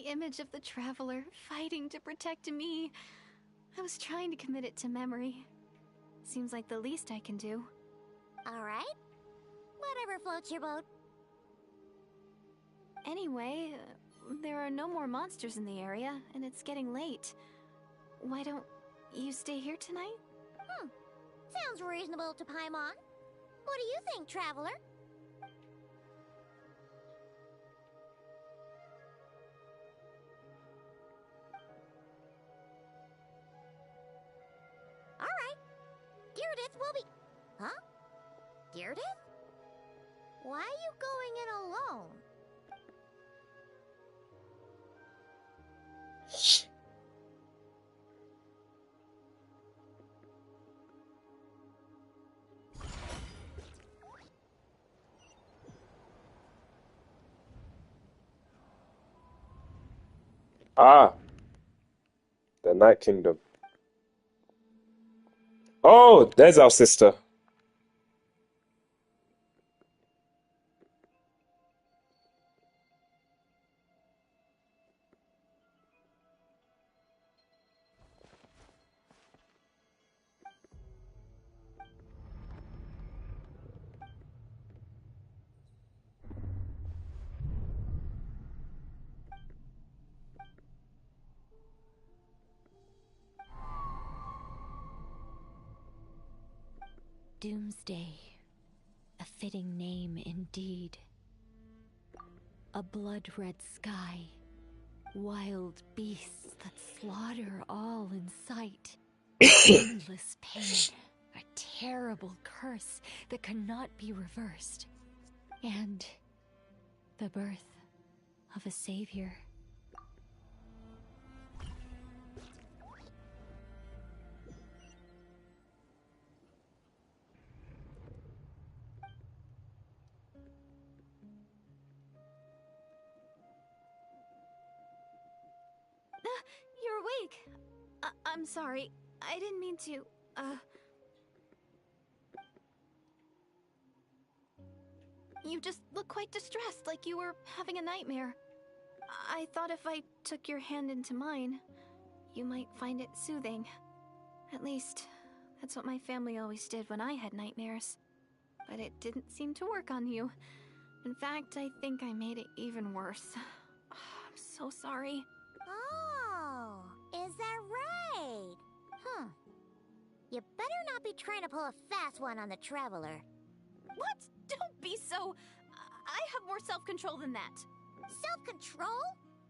image of the Traveler fighting to protect me. I was trying to commit it to memory. Seems like the least I can do. All right. Whatever floats your boat. Anyway, there are no more monsters in the area, and it's getting late. Why don't you stay here tonight? Sounds reasonable to Paimon. What do you think, Traveler? All right. Deirdith will be... Huh? Deirdith? Why are you going in alone? Ah, the Night Kingdom. Oh, there's our sister. Doomsday. A fitting name indeed. A blood-red sky. Wild beasts that slaughter all in sight. Endless pain. A terrible curse that cannot be reversed. And the birth of a savior. You're awake! I'm sorry. I didn't mean to, You just look quite distressed, like you were having a nightmare. I thought if I took your hand into mine, you might find it soothing. At least, that's what my family always did when I had nightmares. But it didn't seem to work on you. In fact, I think I made it even worse. I'm so sorry. Oh, is that right? You better not be trying to pull a fast one on the Traveler. What? Don't be so... I have more self-control than that. Self-control?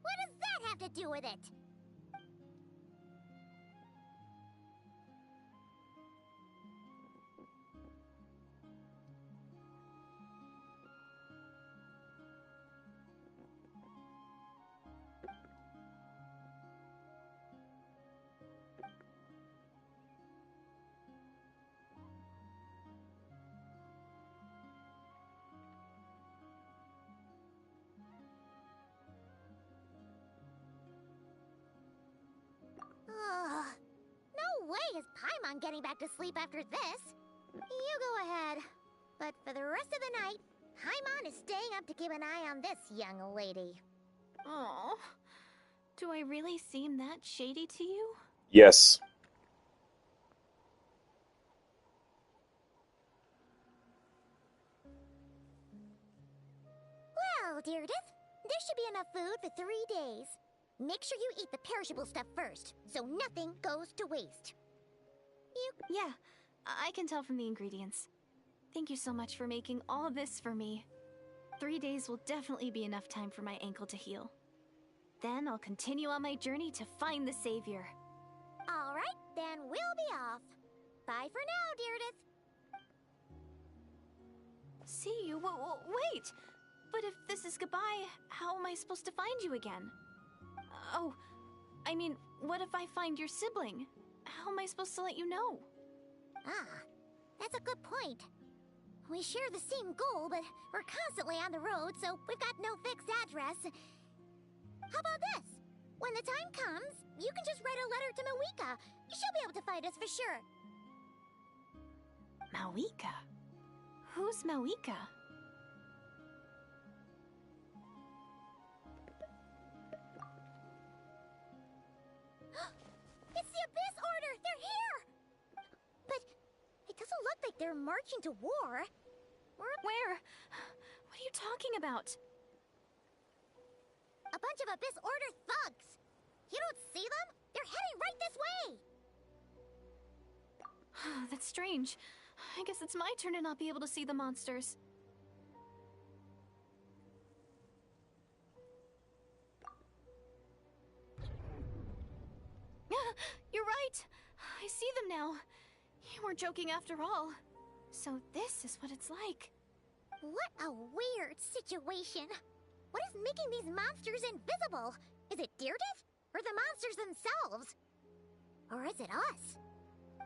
What does that have to do with it? on getting back to sleep after this. You go ahead. But for the rest of the night, Paimon is staying up to keep an eye on this young lady. Oh, do I really seem that shady to you? Yes. Well, Deirdre, there should be enough food for 3 days. Make sure you eat the perishable stuff first, so nothing goes to waste. Yeah, I can tell from the ingredients. Thank you so much for making all of this for me. 3 days will definitely be enough time for my ankle to heal. Then I'll continue on my journey to find the savior. All right, then we'll be off. Bye for now, Deirdre. See you? Wait! But if this is goodbye, how am I supposed to find you again? Oh, I mean, what if I find your sibling? How am I supposed to let you know? Ah, that's a good point. We share the same goal, but we're constantly on the road, so we've got no fixed address. How about this? When the time comes, you can just write a letter to Mawika. She'll be able to find us for sure. Mawika? Who's Mawika? It's the Abyss Order! They're here! But it doesn't look like they're marching to war. Where? What are you talking about? A bunch of Abyss Order thugs! You don't see them? They're heading right this way! That's strange. I guess it's my turn to not be able to see the monsters. You're right! I see them now. You weren't joking after all. So this is what it's like. What a weird situation. What is making these monsters invisible? Is it Deirdre? Or the monsters themselves? Or is it us?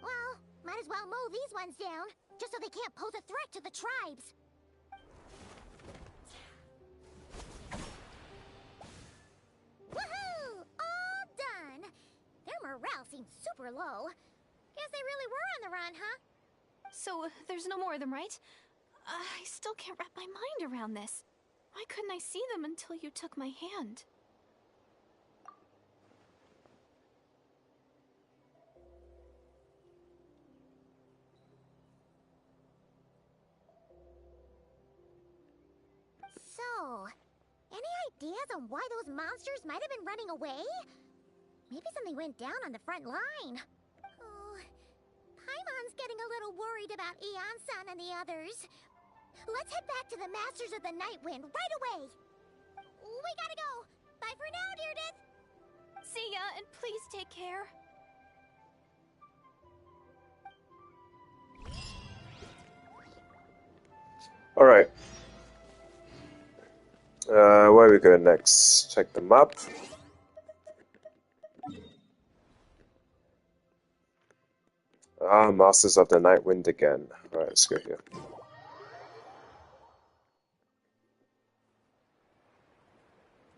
Well, might as well mow these ones down, just so they can't pose a threat to the tribes. Woohoo! All done! Their morale seems super low. Guess they really were on the run, huh? So, there's no more of them, right? I still can't wrap my mind around this. Why couldn't I see them until you took my hand? So, any ideas on why those monsters might have been running away? Maybe something went down on the front line. Oh, Paimon's getting a little worried about Eon-san and the others. Let's head back to the Masters of the Night Wind right away. We gotta go. Bye for now, Deirdre. See ya, and please take care. All right. Where we go next? Check the map. Ah, Masters of the Night Wind again. All right, let's go here.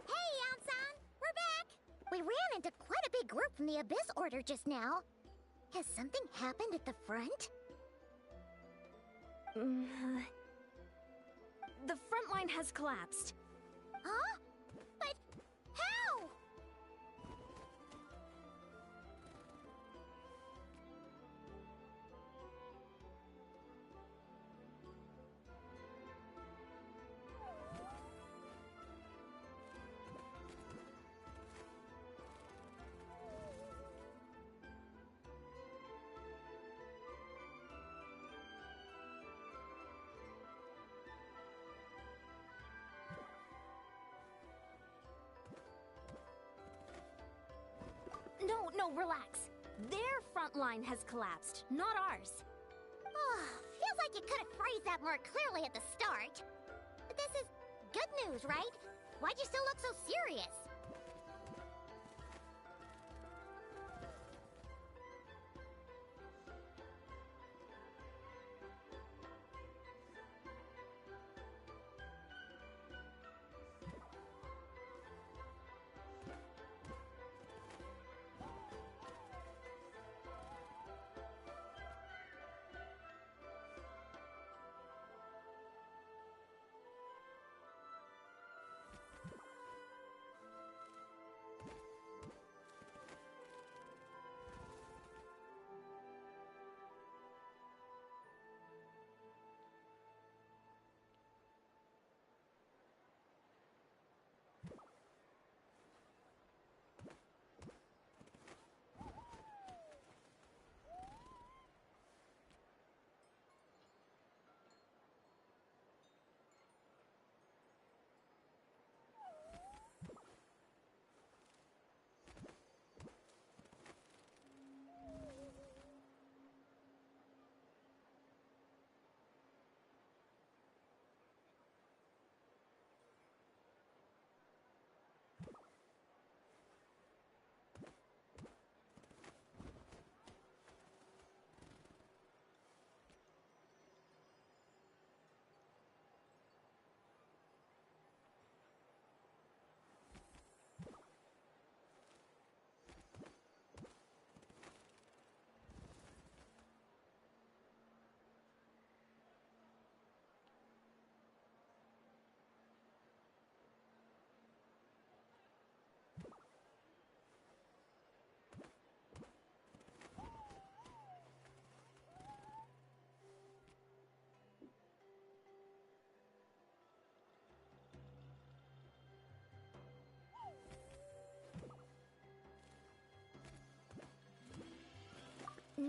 Hey, Eon-san, we're back. We ran into quite a big group from the Abyss Order just now. Has something happened at the front? The front line has collapsed. Huh? But how? No, relax. Their front line has collapsed, not ours. Oh, feels like you could have phrased that more clearly at the start. But this is good news, right? Why'd you still look so serious?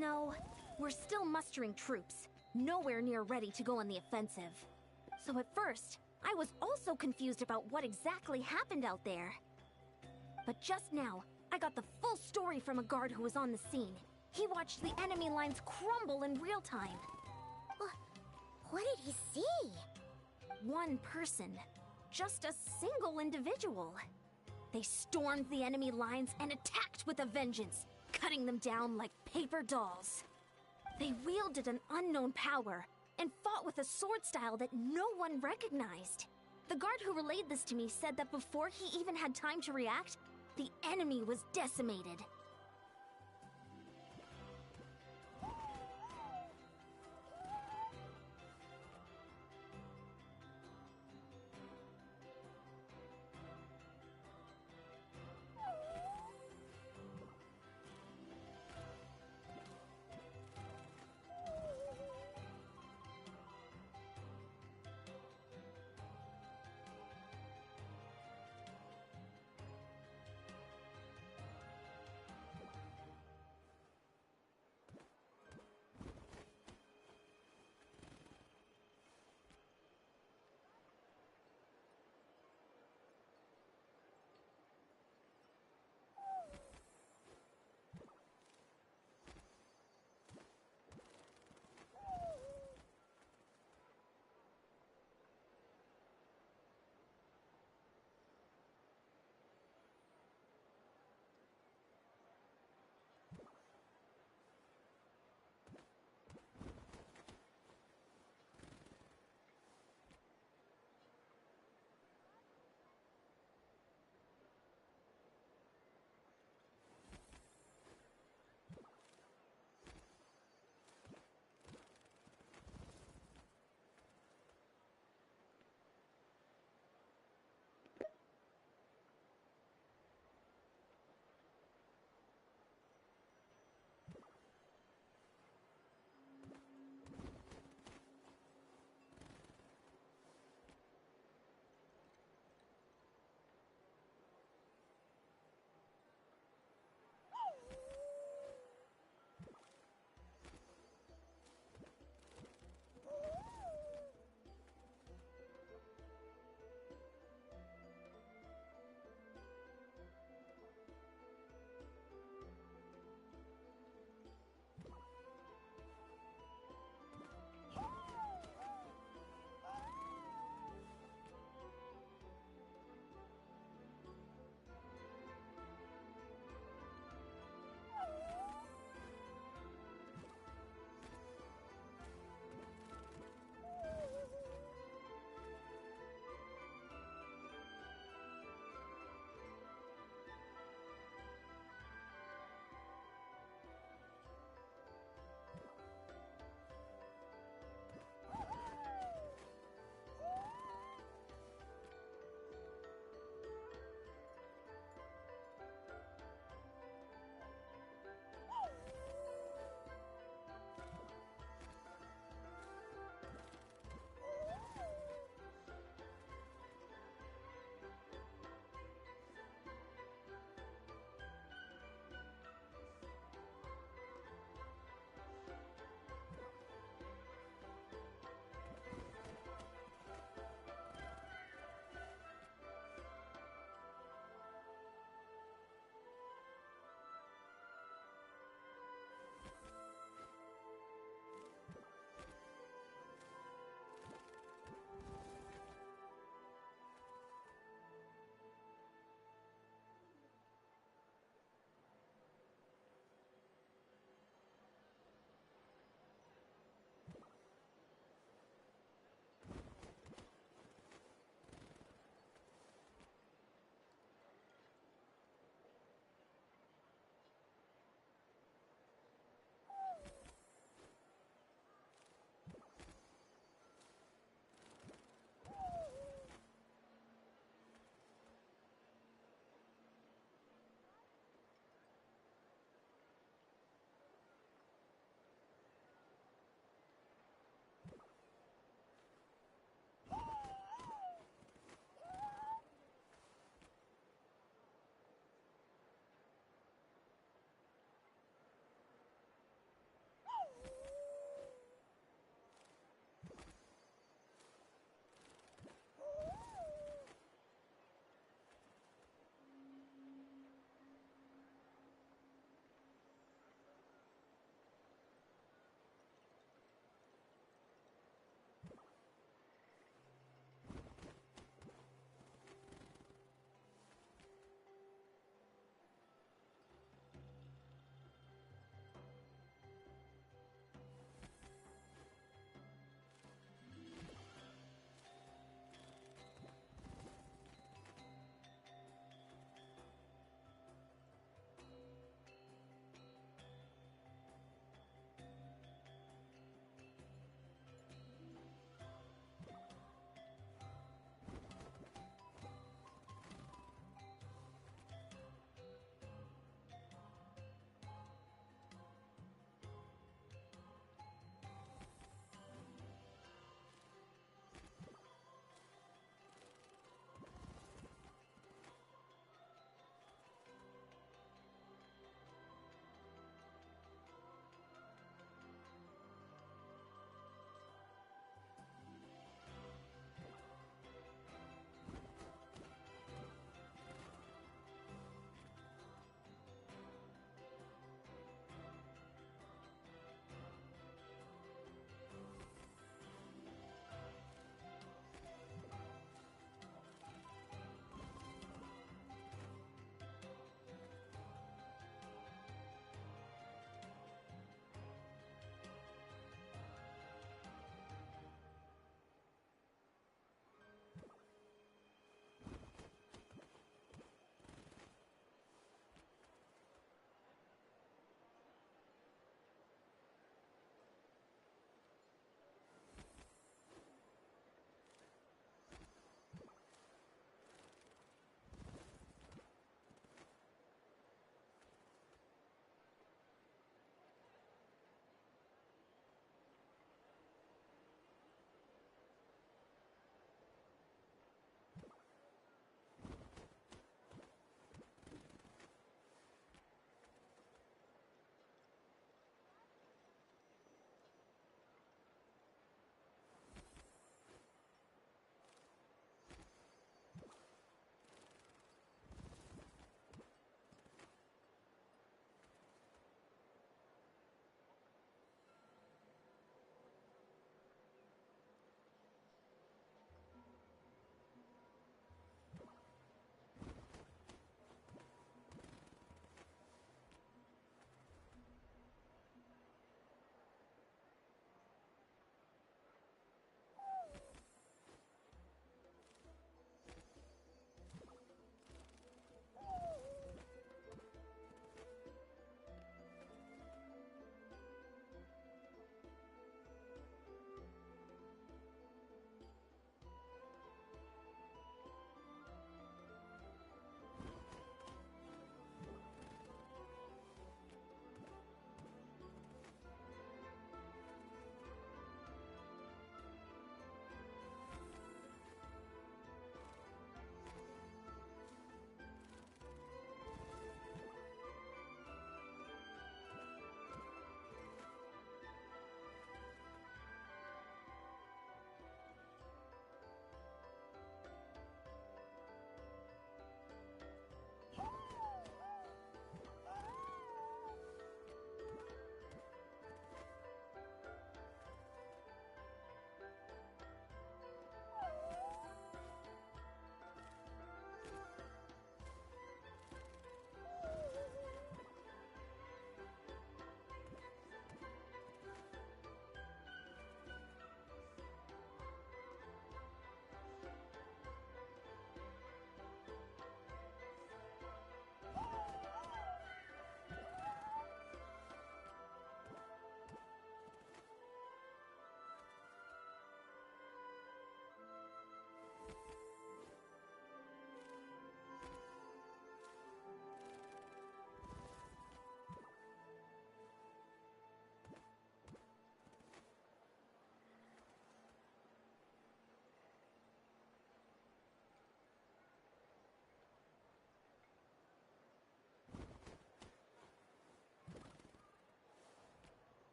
No, we're still mustering troops, nowhere near ready to go on the offensive. So at first, I was also confused about what exactly happened out there. But just now, I got the full story from a guard who was on the scene. He watched the enemy lines crumble in real time. What did he see? One person. Just a single individual. They stormed the enemy lines and attacked with a vengeance, cutting them down like paper dolls. They wielded an unknown power and fought with a sword style that no one recognized. The guard who relayed this to me said that before he even had time to react, the enemy was decimated.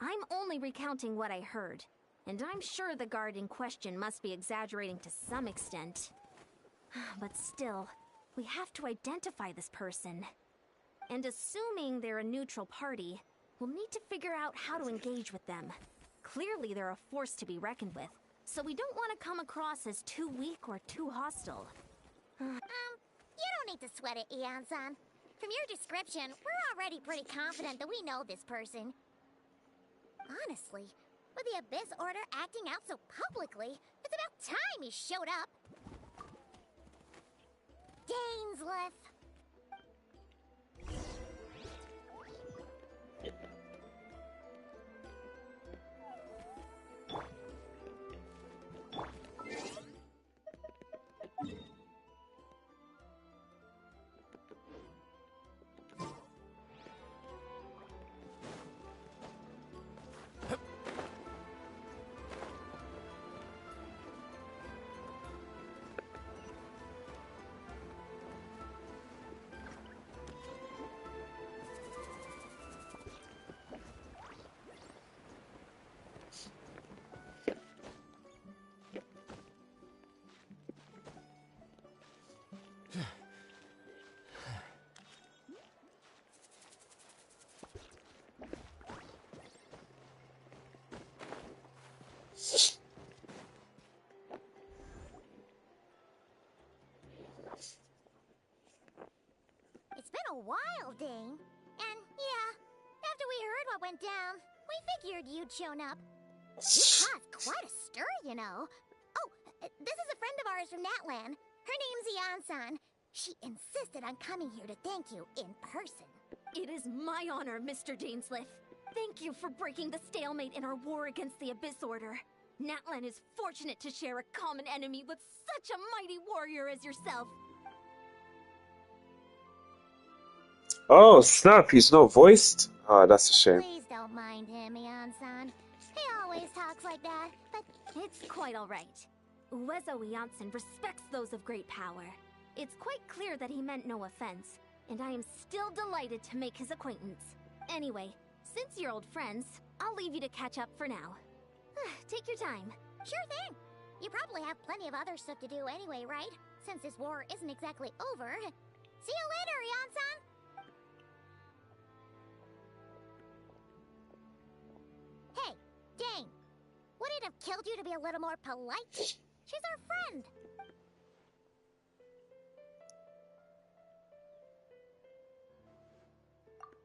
I'm only recounting what I heard, and I'm sure the guard in question must be exaggerating to some extent. But still, we have to identify this person. And assuming they're a neutral party, we'll need to figure out how to engage with them. Clearly they're a force to be reckoned with, so we don't want to come across as too weak or too hostile. You don't need to sweat it, Eon-san. From your description, we're already pretty confident that we know this person. Honestly, with the Abyss Order acting out so publicly, it's about time he showed up. Dainsleif. It's been a while, Dane. And yeah, after we heard what went down, we figured you'd shown up. You caused quite a stir, you know. Oh, this is a friend of ours from Natlan. Her name's Eon-san. She insisted on coming here to thank you in person. It is my honor, Mr. Dainsleif. Thank you for breaking the stalemate in our war against the Abyss Order. Natlan is fortunate to share a common enemy with such a mighty warrior as yourself. Oh, snap, he's not voiced? Oh, that's a shame. Please don't mind him, Eon-san. He always talks like that, but It's quite all right. Uezo Janssen respects those of great power. It's quite clear that he meant no offense, and I am still delighted to make his acquaintance. Anyway, since you're old friends, I'll leave you to catch up for now. Take your time. sure thing. You probably have plenty of other stuff to do anyway, right? Since this war isn't exactly over. See you later, Eon-san! Hey, Dane. Would it have killed you to be a little more polite? She's our friend.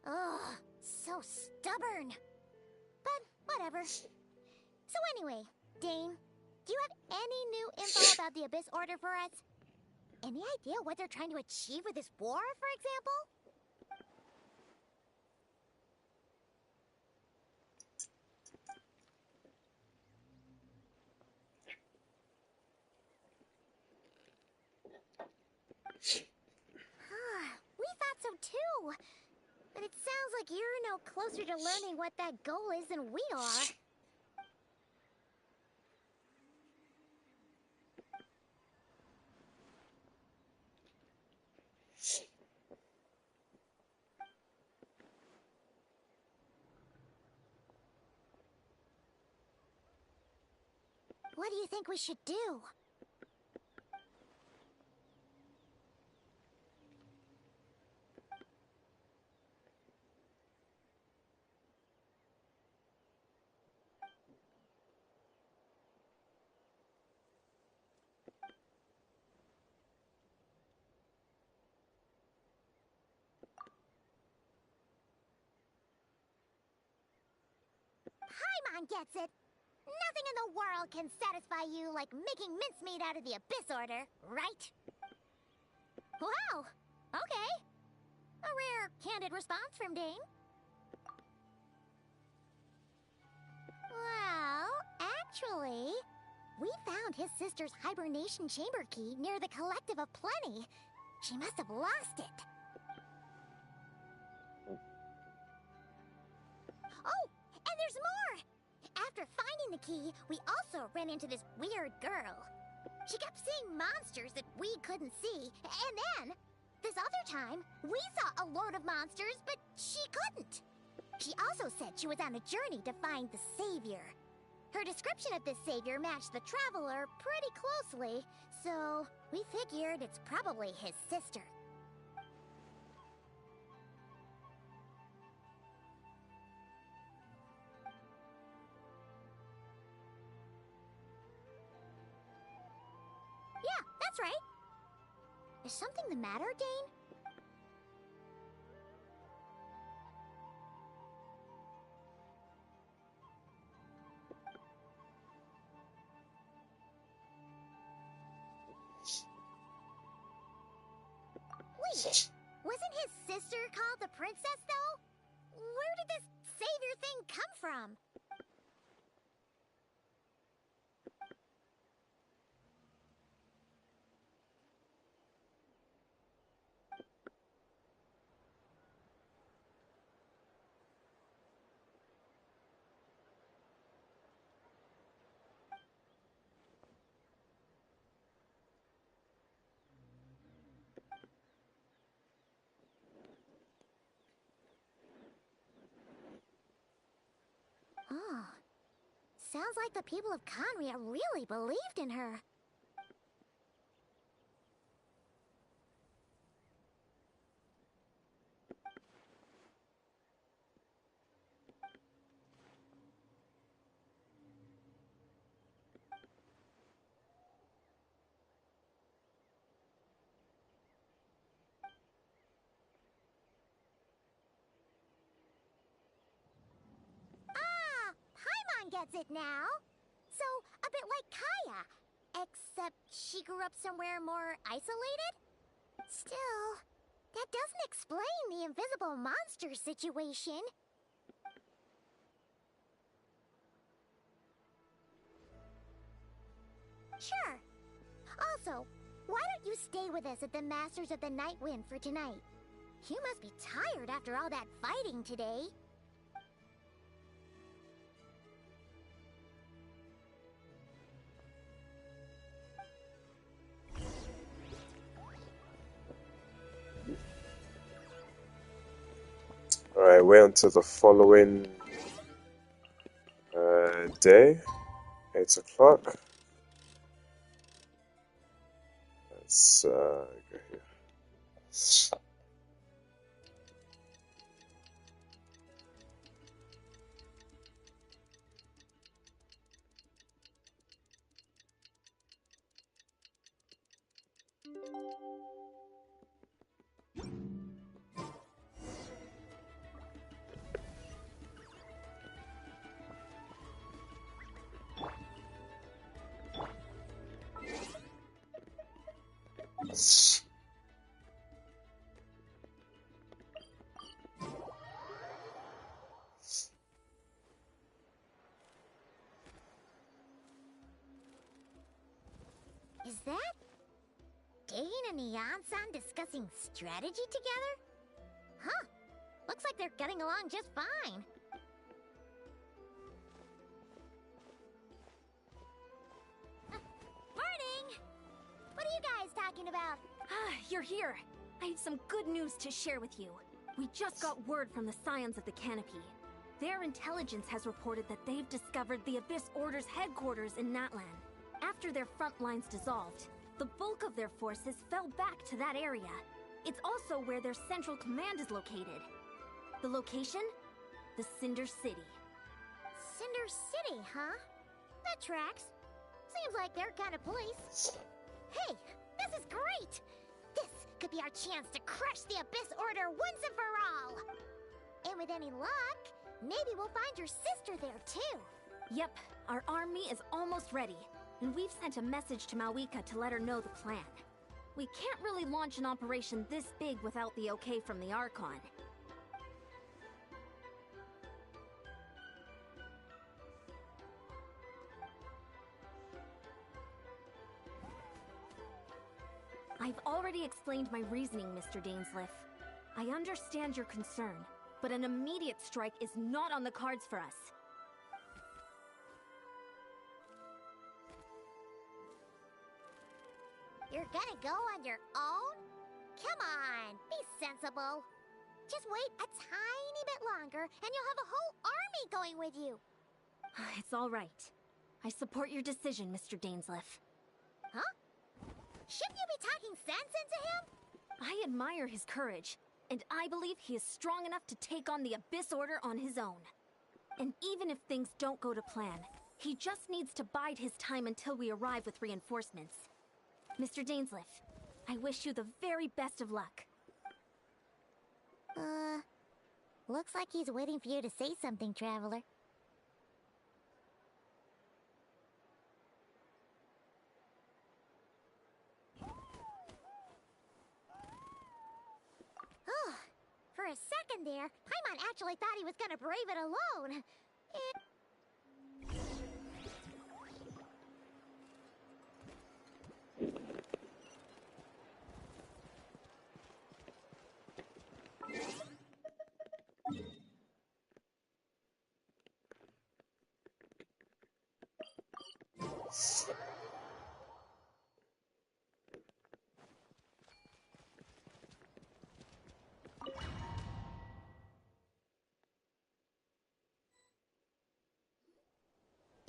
Ugh, so stubborn. But whatever. So anyway, Dane, do you have any new info about the Abyss Order for us? Any idea what they're trying to achieve with this war, for example? We thought so too. But it sounds like you're no closer to learning what that goal is than we are. What do you think we should do? Paimon gets it. Nothing in the world can satisfy you like making mincemeat out of the Abyss Order, right? Wow, okay. A rare, candid response from Dane. Well, actually, we found his sister's hibernation chamber key near the Collective of Plenty. She must have lost it. Oh, and there's more! After finding the key, we also ran into this weird girl. She kept seeing monsters that we couldn't see, and then, this other time, we saw a load of monsters, but she couldn't. She also said she was on a journey to find the Savior. Her description of this Savior matched the Traveler pretty closely, so we figured it's probably his sister. Yeah, that's right. Is something the matter, Dane? Wait, wasn't his sister called the princess, though? Where did this savior thing come from? Oh, sounds like the people of Conria really believed in her. Ah, Paimon gets it now. So, a bit like Kaya, except she grew up somewhere more isolated? Still, that doesn't explain the invisible monster situation. Sure. Also, why don't you stay with us at the Masters of the Night Wind for tonight? You must be tired after all that fighting today. Alright, wait until the following day, 8 o'clock. Let's go here. Is that Dane and Neon-san discussing strategy together? Huh. Looks like they're getting along just fine. Morning! What are you guys talking about? You're here. I have some good news to share with you. We just got word from the Scions of the Canopy. Their intelligence has reported that they've discovered the Abyss Order's headquarters in Natlan. After their front lines dissolved, the bulk of their forces fell back to that area. It's also where their central command is located. The location? The Cinder City. Cinder City, huh? That tracks. Seems like their kind of place. Hey, this is great! This could be our chance to crush the Abyss Order once and for all! And with any luck, maybe we'll find your sister there too. Yep, our army is almost ready, and we've sent a message to Malwika to let her know the plan. We can't really launch an operation this big without the okay from the Archon. I've already explained my reasoning, Mr. Dainsleif. I understand your concern, but an immediate strike is not on the cards for us. You're gonna go on your own? Come on, be sensible. Just wait a tiny bit longer, and you'll have a whole army going with you. It's all right. I support your decision, Mr. Dainsleif. Huh? Shouldn't you be talking sense into him? I admire his courage, and I believe he is strong enough to take on the Abyss Order on his own. And even if things don't go to plan, he just needs to bide his time until we arrive with reinforcements. Mr. Dainsleif, I wish you the very best of luck. Looks like he's waiting for you to say something, Traveler. Oh, for a second there, Paimon actually thought he was gonna brave it alone.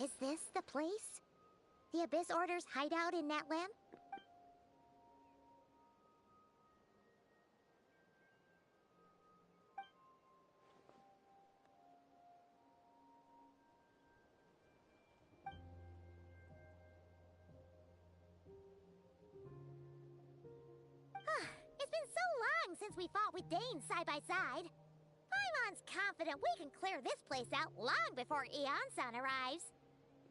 Is this the place? The Abyss Order's hideout in Natlam? It's been so long since we fought with Dane side by side. Paimon's confident we can clear this place out long before Eon-san arrives.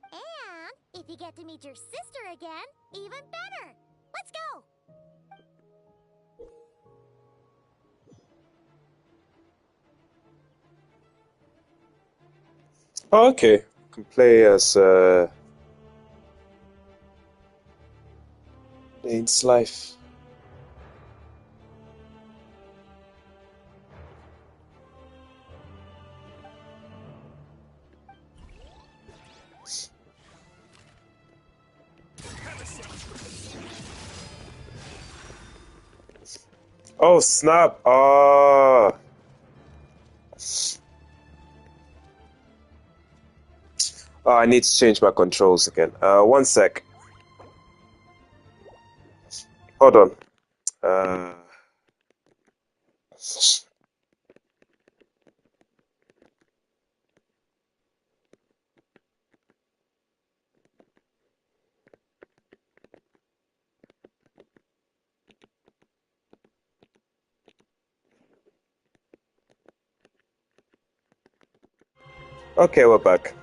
And if you get to meet your sister again, even better. Let's go! Oh, okay. Can play as Dane's life. Oh snap! Ah. Oh, I need to change my controls again. One sec. Hold on. Okay, we're back.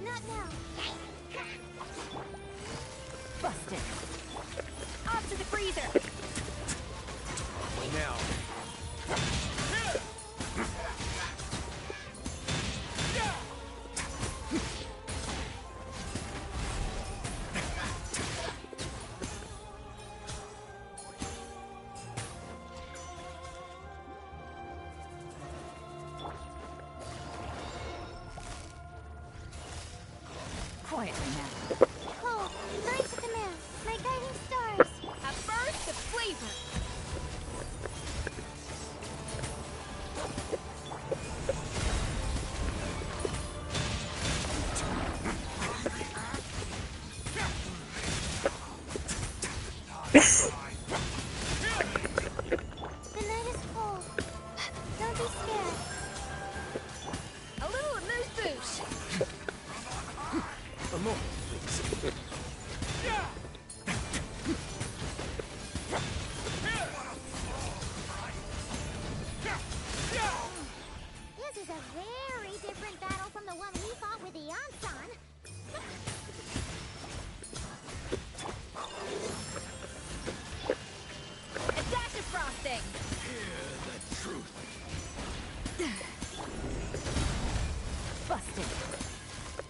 Not now. Busted. Off to the freezer. Now. Quietly now. Oh, nice command. My guiding stars. A burst of flavor. The night is cold. Don't be scared. A little amuse bouche. A moment, please. This is a very different battle from the one we fought with Eon-san. A dash of frosting. Busted.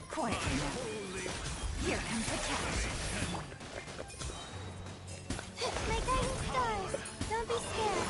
Quietly now. Here comes the catch. My guiding stars. Don't be scared.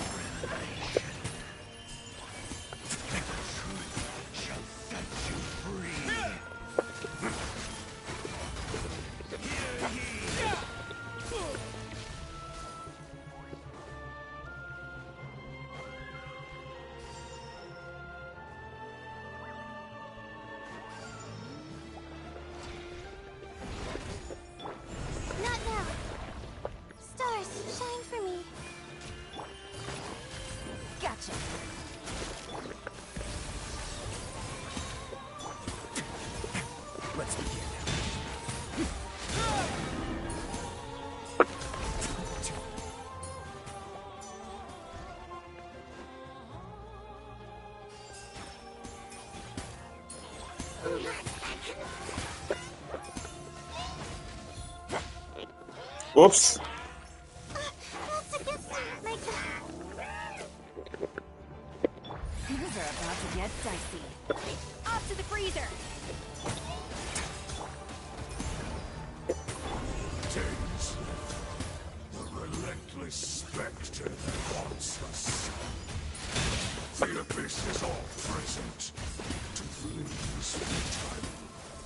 Oops. That's against my... Things are about to get dicey. Off to the freezer! The relentless spectre that haunts us. The abyss is all present. To live is futile.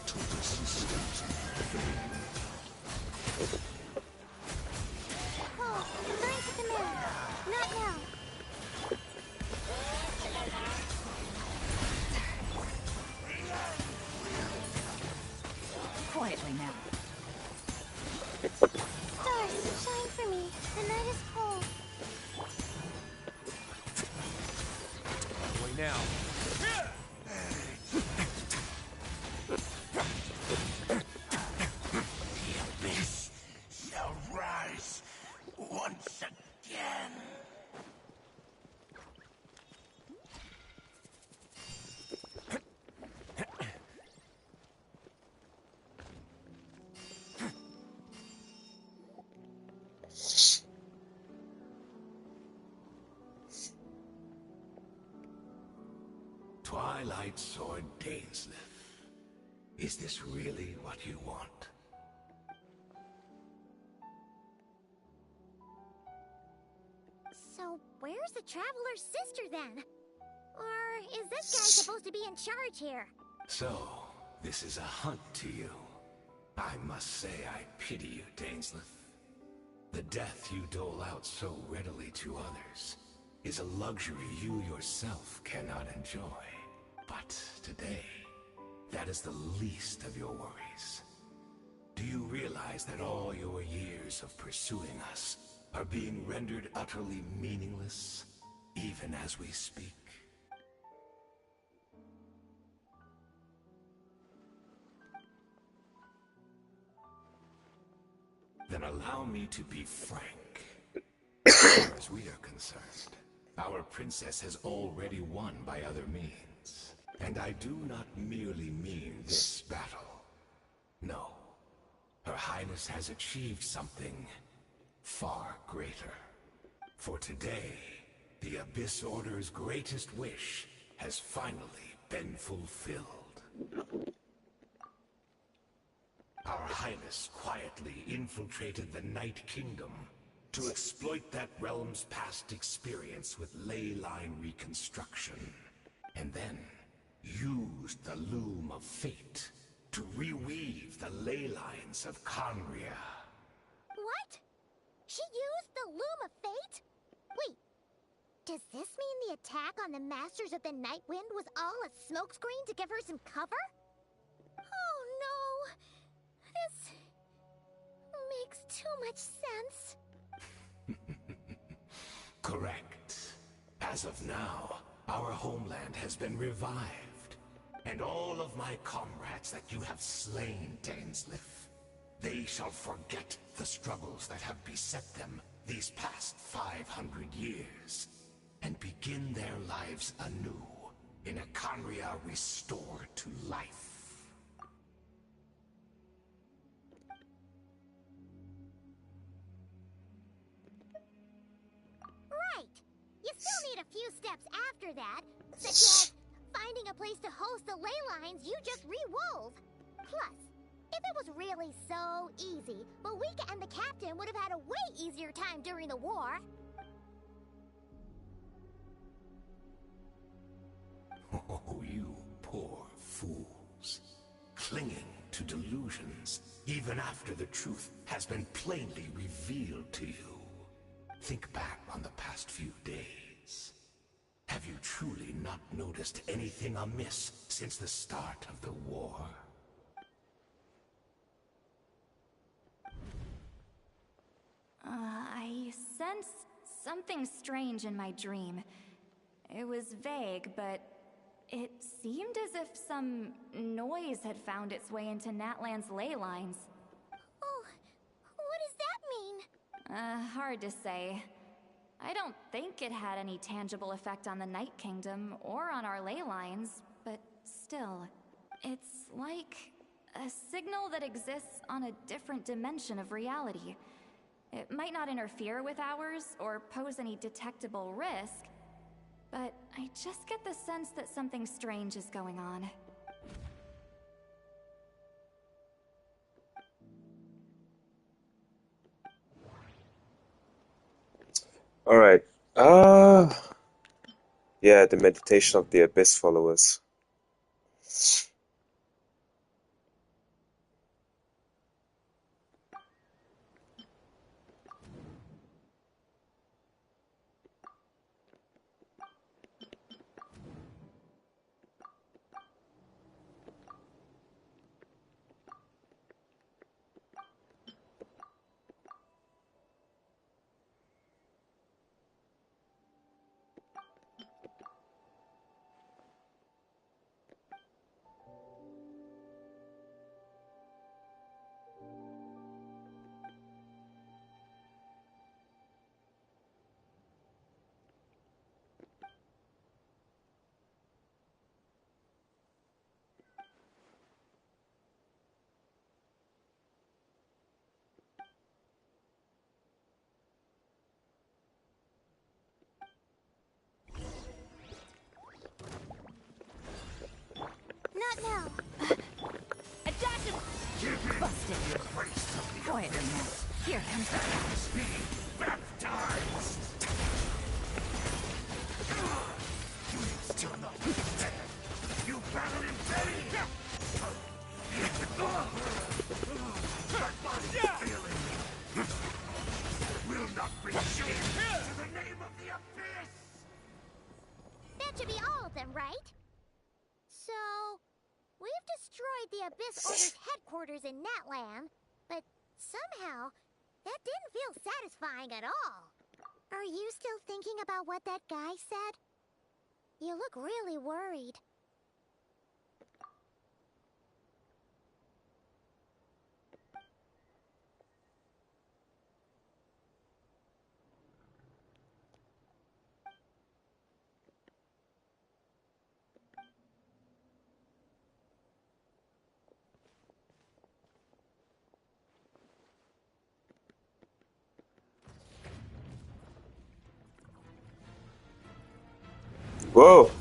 To resist it, vain. Oh, learn to command. Not now. Quietly now. Stars, shine for me. The night is cold. Wait now. The abyss shall rise once again. Twilight Sword Dainsleif. Is this really what you want? So, where's the Traveler's sister then? Or is this guy supposed to be in charge here? So, this is a hunt to you. I must say I pity you, Dainsleif. The death you dole out so readily to others is a luxury you yourself cannot enjoy. But today, that is the least of your worries. Do you realize that all your years of pursuing us are being rendered utterly meaningless, even as we speak? Then allow me to be frank. As far as we are concerned, our princess has already won by other means. And I do not merely mean this battle. No. Her Highness has achieved something far greater. For today, the Abyss Order's greatest wish has finally been fulfilled. Our Highness quietly infiltrated the Night Kingdom to exploit that realm's past experience with ley line reconstruction, and then used the Loom of Fate to reweave the ley lines of Conria. What? She used the Loom of Fate? Wait, does this mean the attack on the Masters of the Night Wind was all a smokescreen to give her some cover? Oh no! This makes too much sense. Correct. As of now, our homeland has been revived. And all of my comrades that you have slain, Dainsleif, they shall forget the struggles that have beset them these past 500 years, and begin their lives anew in a Conria restored to life. Right! You still need a few steps after that, such as finding a place to host the ley lines you just re-wove. Plus, if it was really so easy, Malika and the captain would have had a way easier time during the war. Oh, you poor fools. Clinging to delusions, even after the truth has been plainly revealed to you. Think back on the past few days. Have you truly not noticed anything amiss since the start of the war? I sensed something strange in my dream. It was vague, but it seemed as if some noise had found its way into Natlan's ley lines. Oh, what does that mean? Hard to say. I don't think it had any tangible effect on the Night Kingdom or on our ley lines, but still, it's like a signal that exists on a different dimension of reality. It might not interfere with ours or pose any detectable risk, but I just get the sense that something strange is going on. All right. Yeah, the meditation of the Abyss followers. Not now. Adaptive! Busted. Quiet now. Here comes the Still not dead. You battle in vain. Will not bring shame to the name of the Abyss. That should be all of them, right? So, we've destroyed the Abyss Order's headquarters in Natlan, but somehow, that didn't feel satisfying at all. Are you still thinking about what that guy said? You look really worried. Whoa.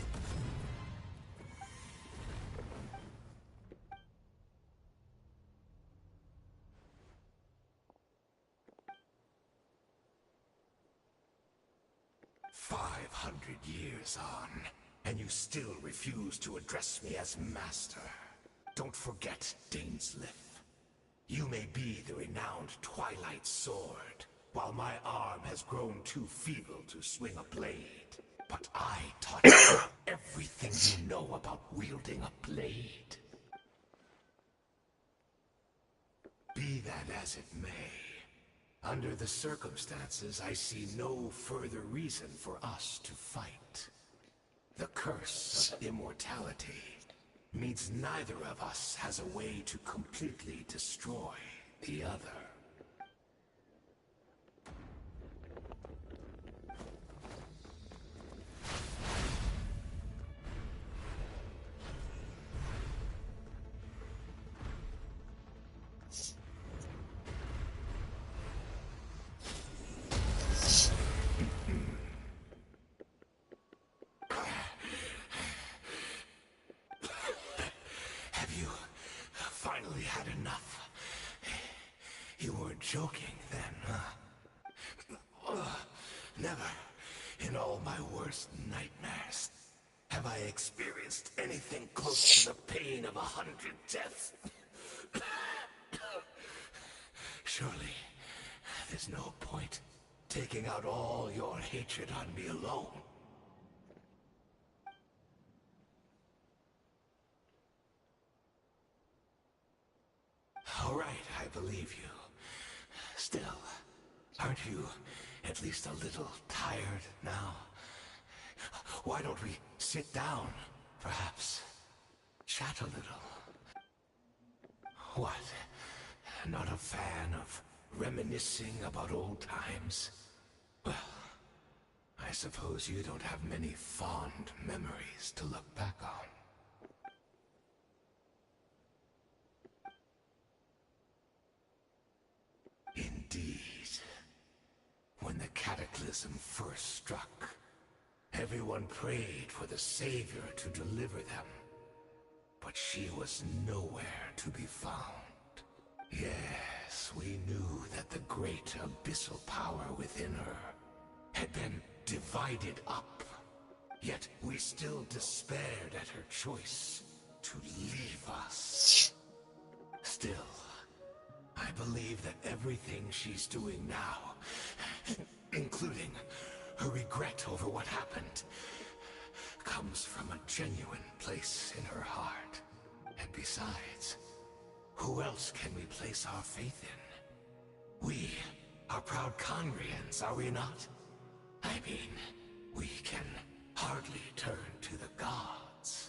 500 years on, and you still refuse to address me as master. Don't forget, Dainsleif. You may be the renowned Twilight Sword, while my arm has grown too feeble to swing a blade. But I taught you everything you know about wielding a blade. Be that as it may, under the circumstances, I see no further reason for us to fight. The curse of immortality means neither of us has a way to completely destroy the other. Finally had enough. You weren't joking then, huh? Never, in all my worst nightmares, have I experienced anything close to the pain of 100 deaths. Surely, there's no point taking out all your hatred on me alone. All right, I believe you. Still, aren't you at least a little tired now? Why don't we sit down, perhaps? Chat a little. What? Not a fan of reminiscing about old times? Well, I suppose you don't have many fond memories to look back on. Indeed. cataclysm first struck, everyone prayed for the Savior to deliver them. But she was nowhere to be found. Yes, we knew that the great abyssal power within her had been divided up. Yet we still despaired at her choice to leave us. Still, I believe that everything she's doing now, including her regret over what happened, comes from a genuine place in her heart. And besides, who else can we place our faith in? We are proud Conrians, are we not? I mean, we can hardly turn to the gods.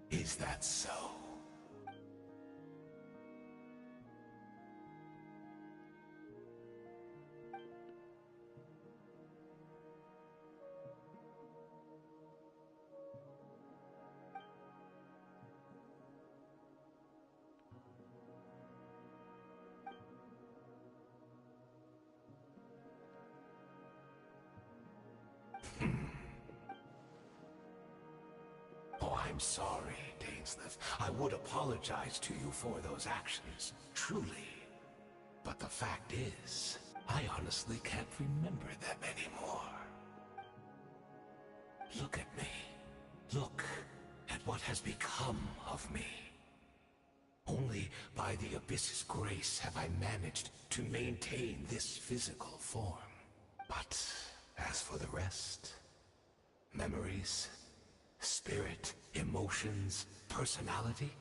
Is that so? Oh, I'm sorry, Dainsleif. I would apologize to you for those actions, truly. But the fact is, I honestly can't remember them anymore. Look at me. Look at what has become of me. Only by the Abyss's grace have I managed to maintain this physical form. But as for the rest, memories, spirit, emotions, personality,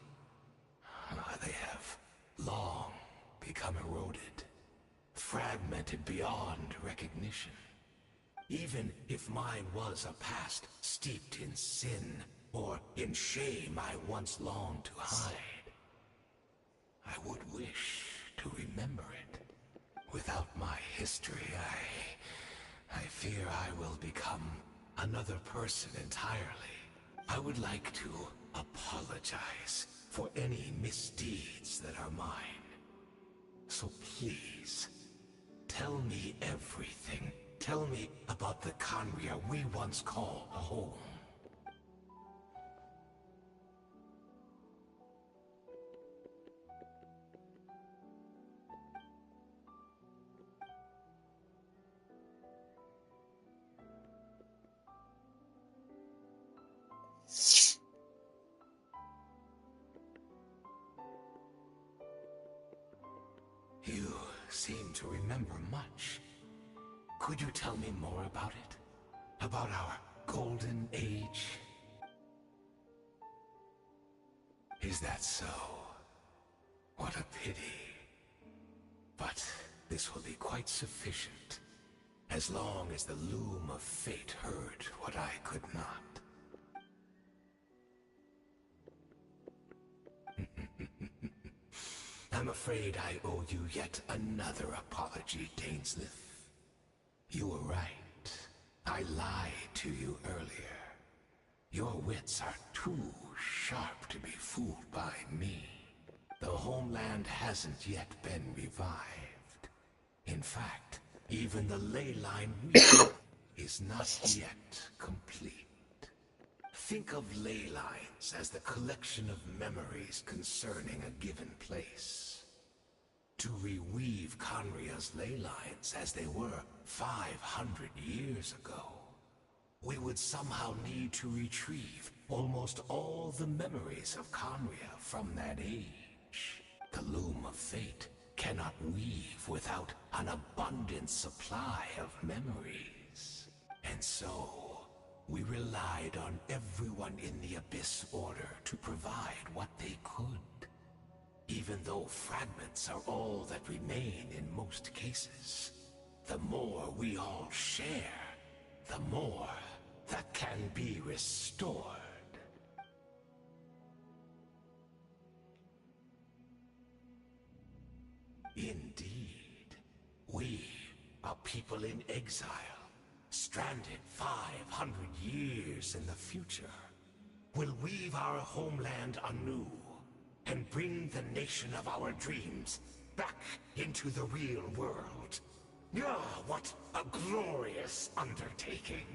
they have long become eroded, fragmented beyond recognition. Even if mine was a past steeped in sin or in shame I once longed to hide, I would wish to remember it. Without my history, I fear I will become another person entirely. I would like to apologize for any misdeeds that are mine. So please, tell me everything. Tell me about the Conria we once called home. You seem to remember much. Could you tell me more about it? About our golden age? Is that so? What a pity. But this will be quite sufficient, as long as the loom of fate heard what I could not. I'm afraid I owe you yet another apology, Dainsleif. You were right. I lied to you earlier. Your wits are too sharp to be fooled by me. The homeland hasn't yet been revived. In fact, even the ley line we is not yet complete. Think of ley lines as the collection of memories concerning a given place. To reweave Conria's ley lines as they were 500 years ago, we would somehow need to retrieve almost all the memories of Conria from that age. The loom of fate cannot weave without an abundant supply of memories. And so, we relied on everyone in the Abyss Order to provide what they could. Even though fragments are all that remain in most cases, the more we all share, the more that can be restored. Indeed, we, a people exile, stranded 500 years in the future, will weave our homeland anew and bring the nation of our dreams back into the real world. Ah, what a glorious undertaking.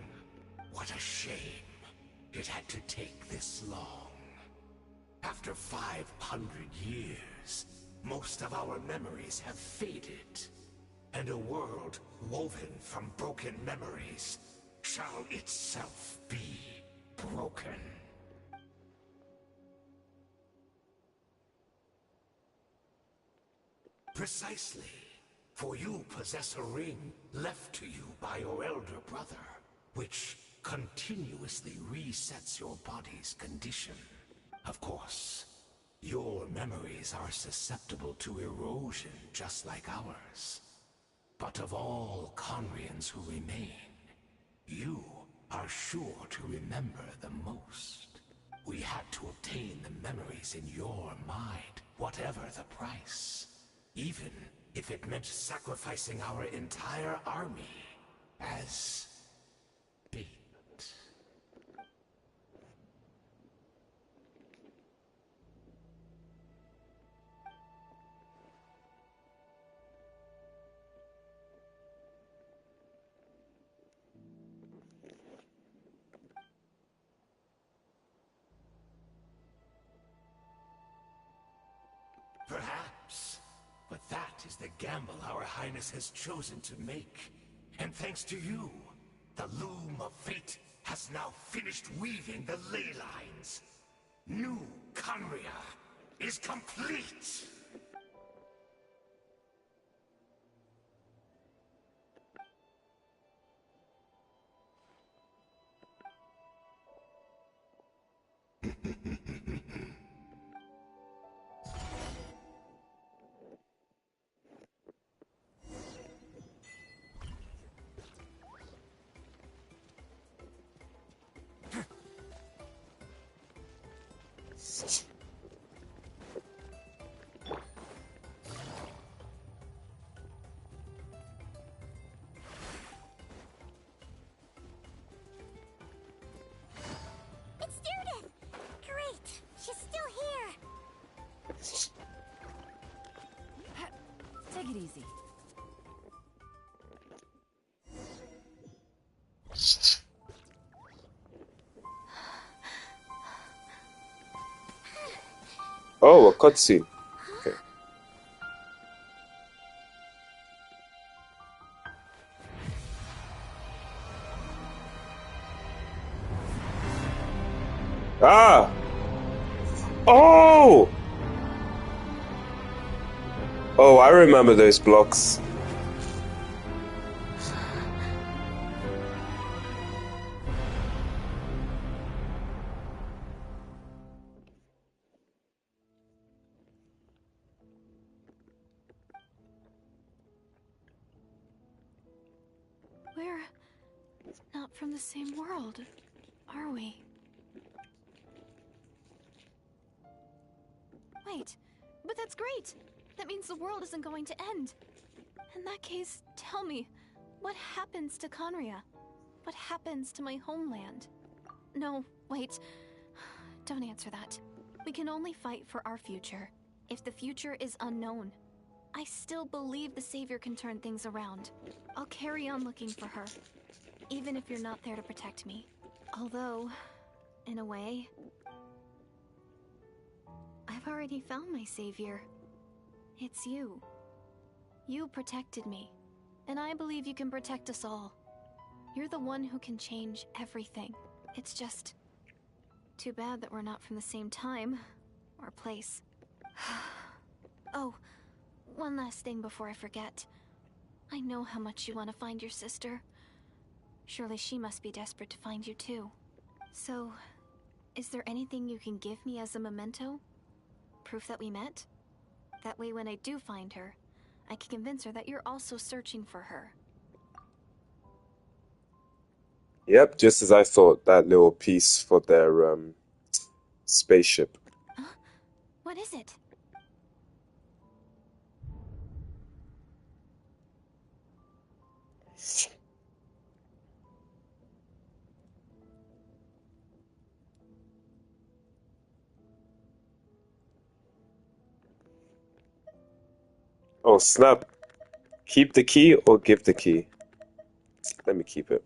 What a shame it had to take this long. After 500 years, most of our memories have faded, and a world woven from broken memories shall itself be broken. Precisely, for you possess a ring left to you by your elder brother, which continuously resets your body's condition. Of course, your memories are susceptible to erosion just like ours. But of all Conrians who remain, you are sure to remember the most. We had to obtain the memories in your mind, whatever the price. Even if it meant sacrificing our entire army as bait. Perhaps. But that is the gamble our Highness has chosen to make. And thanks to you, the loom of fate has now finished weaving the ley lines. New Conria is complete! It's Judith! Great! She's still here! Take it easy. Oh, a cutscene. Okay. Ah! Oh! Oh, I remember those blocks. We're not from the same world, are we? Wait, but that's great! That means the world isn't going to end. In that case, tell me, what happens to Conria? What happens to my homeland? No, wait. Don't answer that. We can only fight for our future. If the future is unknown, I still believe the Savior can turn things around. I'll carry on looking for her, even if you're not there to protect me. Although, in a way, I've already found my Savior. It's you. You protected me, and I believe you can protect us all. You're the one who can change everything. It's just too bad that we're not from the same time or place. Oh, one last thing before I forget. I know how much you want to find your sister. Surely she must be desperate to find you too. So, is there anything you can give me as a memento? Proof that we met? That way when I do find her, I can convince her that you're also searching for her. Yep, just as I thought, that little piece for their spaceship. Huh? What is it? Oh, snap. Keep the key or give the key? Let me keep it.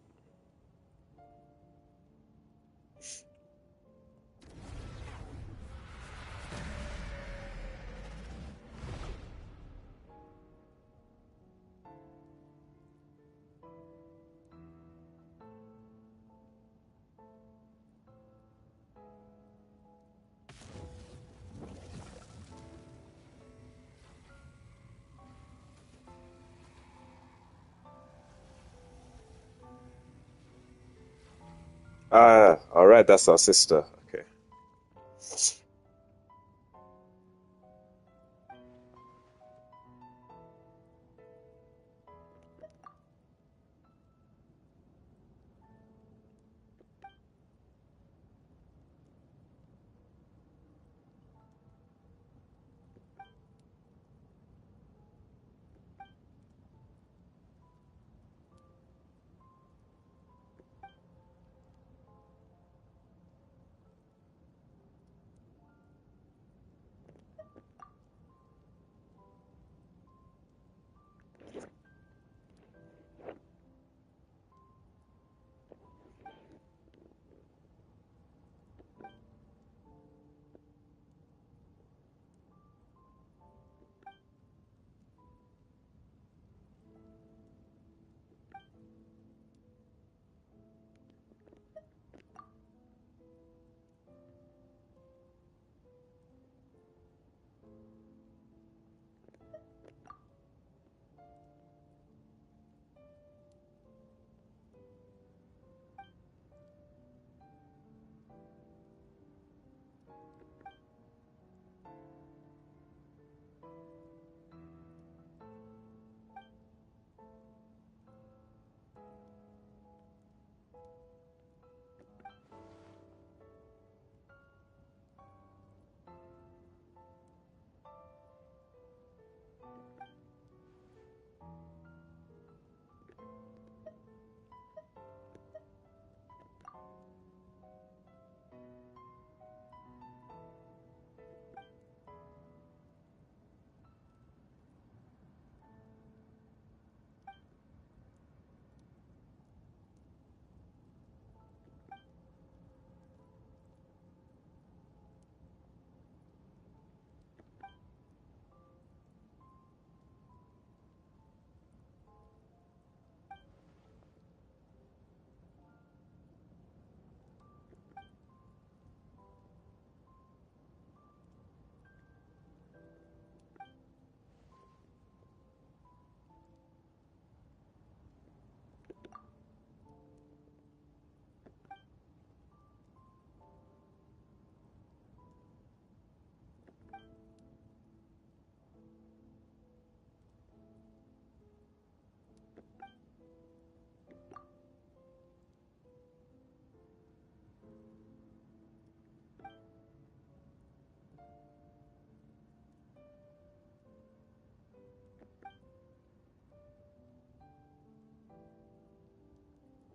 Ah, all right, that's our sister. Okay.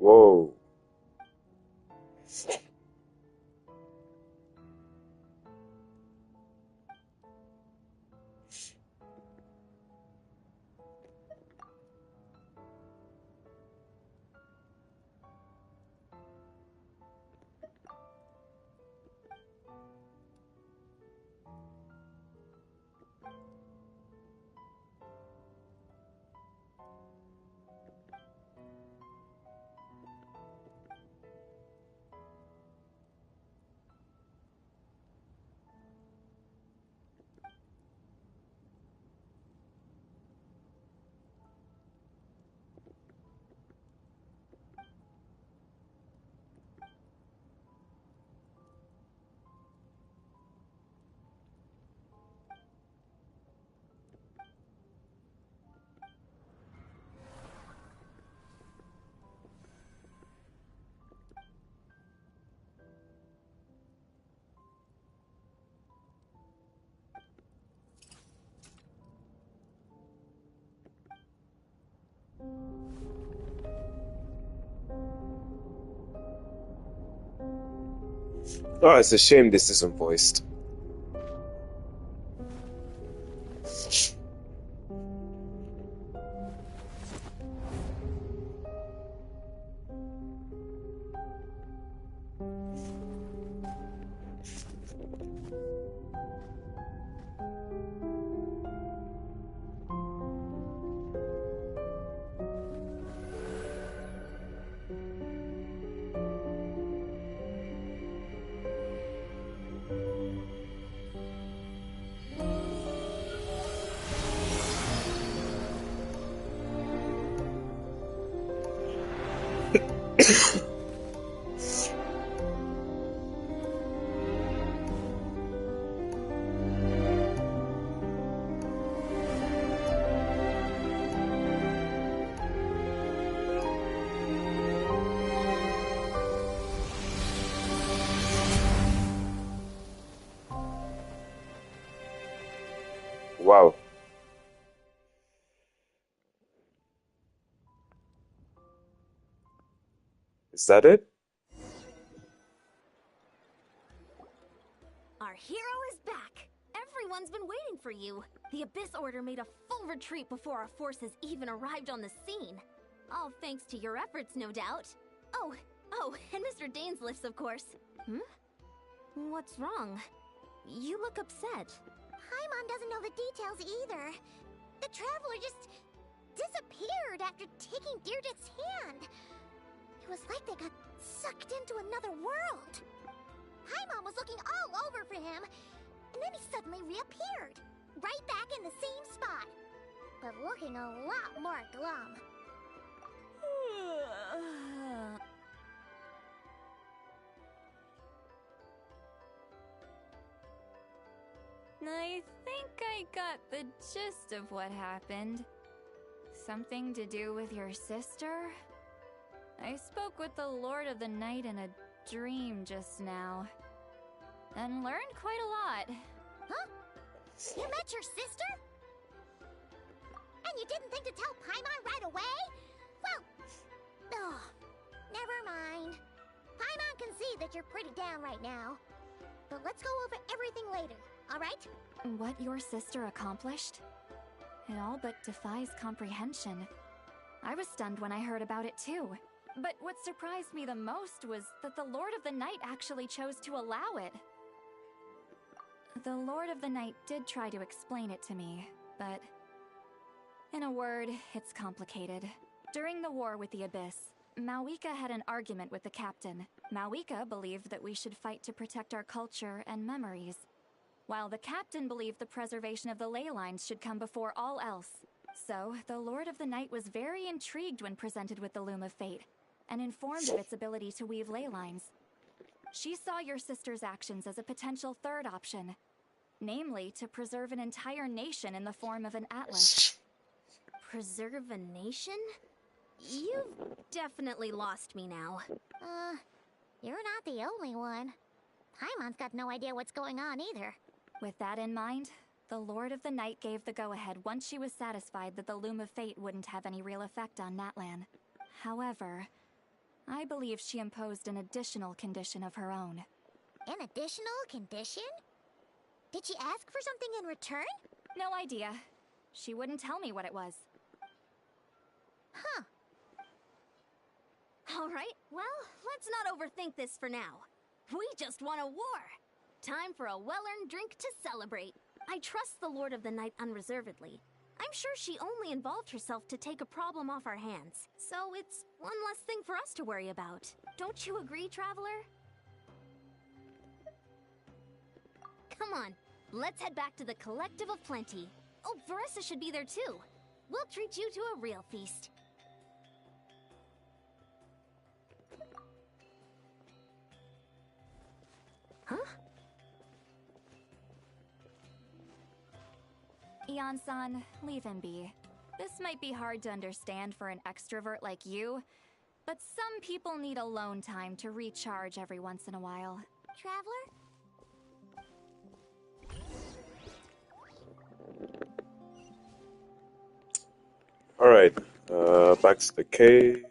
Whoa. Oh, it's a shame this isn't voiced. Wow. Is that it? Our hero is back! Everyone's been waiting for you. The Abyss Order made a full retreat before our forces even arrived on the scene. All thanks to your efforts, no doubt. Oh, and Mr. Dainsliff's, of course. What's wrong? You look upset. Paimon doesn't know the details either. The traveler just disappeared after taking Deirdre's hand. It was like they got sucked into another world. Paimon was looking all over for him, and then he suddenly reappeared, right back in the same spot, but looking a lot more glum. I think I got the gist of what happened. Something to do with your sister? I spoke with the Lord of the Night in a dream just now, and learned quite a lot. Huh? You met your sister? And you didn't think to tell Paimon right away? Well, never mind. Paimon can see that you're pretty down right now. But let's go over everything later, alright? What your sister accomplished? It all but defies comprehension. I was stunned when I heard about it too. But what surprised me the most was that the Lord of the Night actually chose to allow it. The Lord of the Night did try to explain it to me, but in a word, it's complicated. During the war with the Abyss, Mawika had an argument with the captain. Mawika believed that we should fight to protect our culture and memories, while the captain believed the preservation of the ley lines should come before all else. So, the Lord of the Night was very intrigued when presented with the Loom of Fate, and informed of its ability to weave ley lines. She saw your sister's actions as a potential third option, namely to preserve an entire nation in the form of an atlas. Preserve a nation? You've definitely lost me now. You're not the only one. Paimon's got no idea what's going on either. With that in mind, the Lord of the Night gave the go-ahead once she was satisfied that the Loom of Fate wouldn't have any real effect on Natlan. However, I believe she imposed an additional condition of her own. An additional condition? Did she ask for something in return? No idea. She wouldn't tell me what it was. Huh. Alright, well, let's not overthink this for now. We just won a war! Time for a well-earned drink to celebrate. I trust the Lord of the Night unreservedly. I'm sure she only involved herself to take a problem off our hands. So it's one less thing for us to worry about. Don't you agree, Traveler? Come on, let's head back to the Collective of Plenty. Oh, Veressa should be there too. We'll treat you to a real feast. Huh? Eon-san, leave him be. This might be hard to understand for an extrovert like you, but some people need alone time to recharge every once in a while. Traveler? Alright, back to the cave.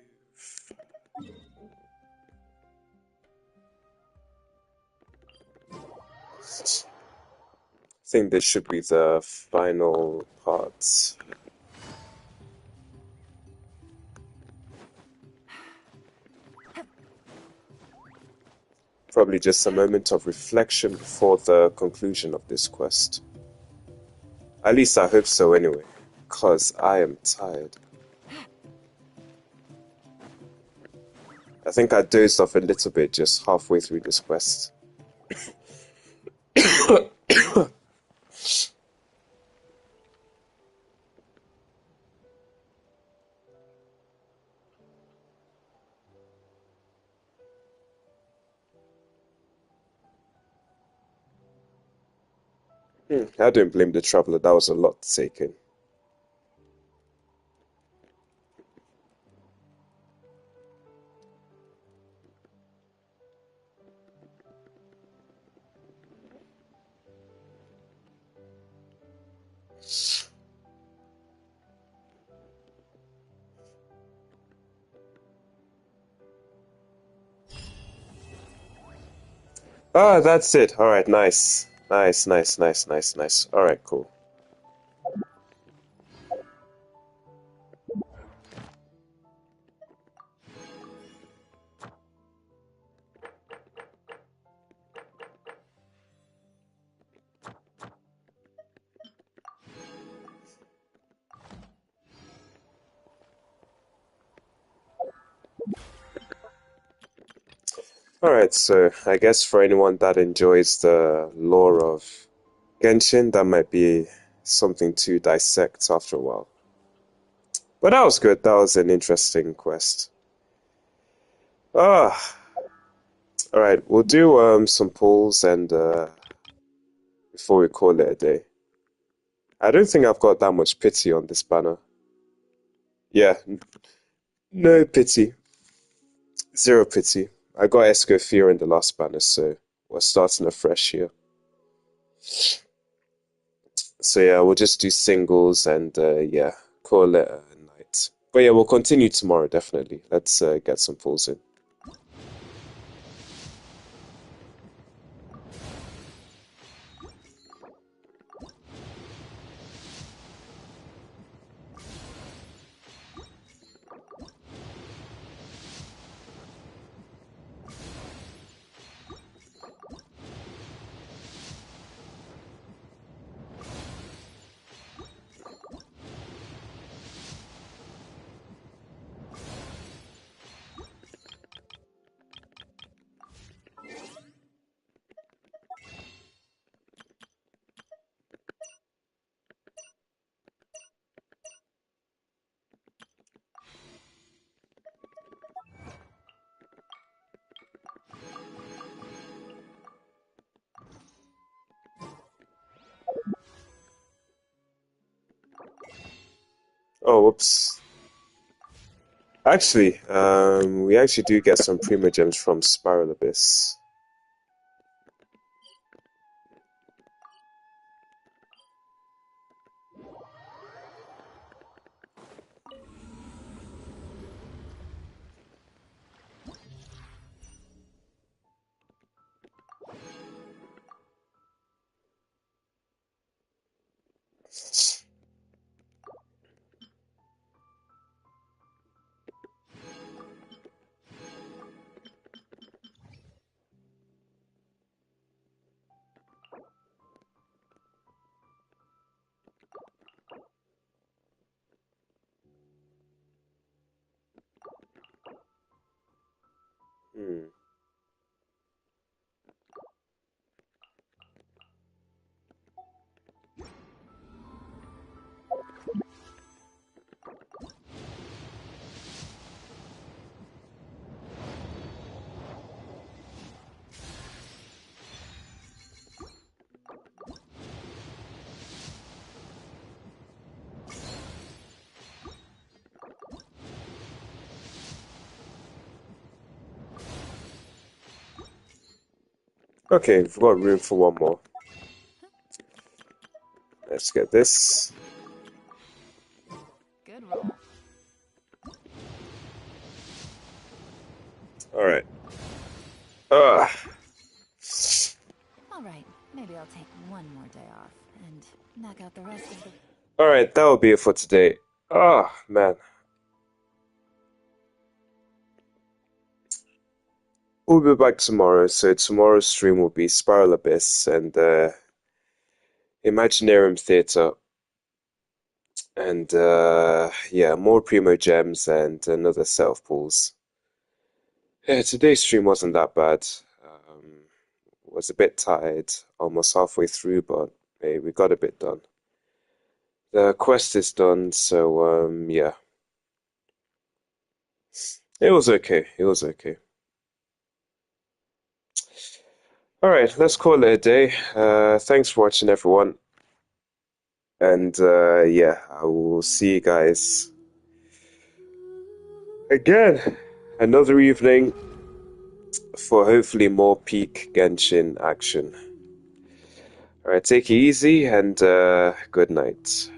I think this should be the final part. Probably just a moment of reflection before the conclusion of this quest. At least I hope so anyway, because I am tired. I think I dozed off a little bit just halfway through this quest. I don't blame the traveler. That was a lot to take in. Ah, that's it. All right, nice. Nice, nice, nice, nice, nice. All right, cool. Alright, so I guess for anyone that enjoys the lore of Genshin, that might be something to dissect after a while. But that was good. That was an interesting quest. Ah, alright, we'll do some polls and before we call it a day. I don't think I've got that much pity on this banner. Yeah, no pity. Zero pity. I got Escoffier in the last banner, so we're starting afresh here. So yeah, we'll just do singles and yeah, call it a night. But yeah, we'll continue tomorrow, definitely. Let's get some pulls in. Oh, whoops. Actually, we actually do get some Primo Gems from Spiral Abyss. Hmm. Okay, we've got room for one more. Let's get this. Good roll. Alright. Ah. All right, maybe I'll take one more day off and knock out the rest of the... Alright, that will be it for today. Ah, man. We'll be back tomorrow, so tomorrow's stream will be Spiral Abyss and Imaginarium Theatre. And yeah, more Primo Gems and another set of pulls. Yeah, today's stream wasn't that bad. Was a bit tired, almost halfway through, but hey, we got a bit done. The quest is done, so yeah. It was okay. It was okay. Alright, let's call it a day. Thanks for watching, everyone. And yeah, I will see you guys again another evening for hopefully more peak Genshin action. Alright, take it easy and good night.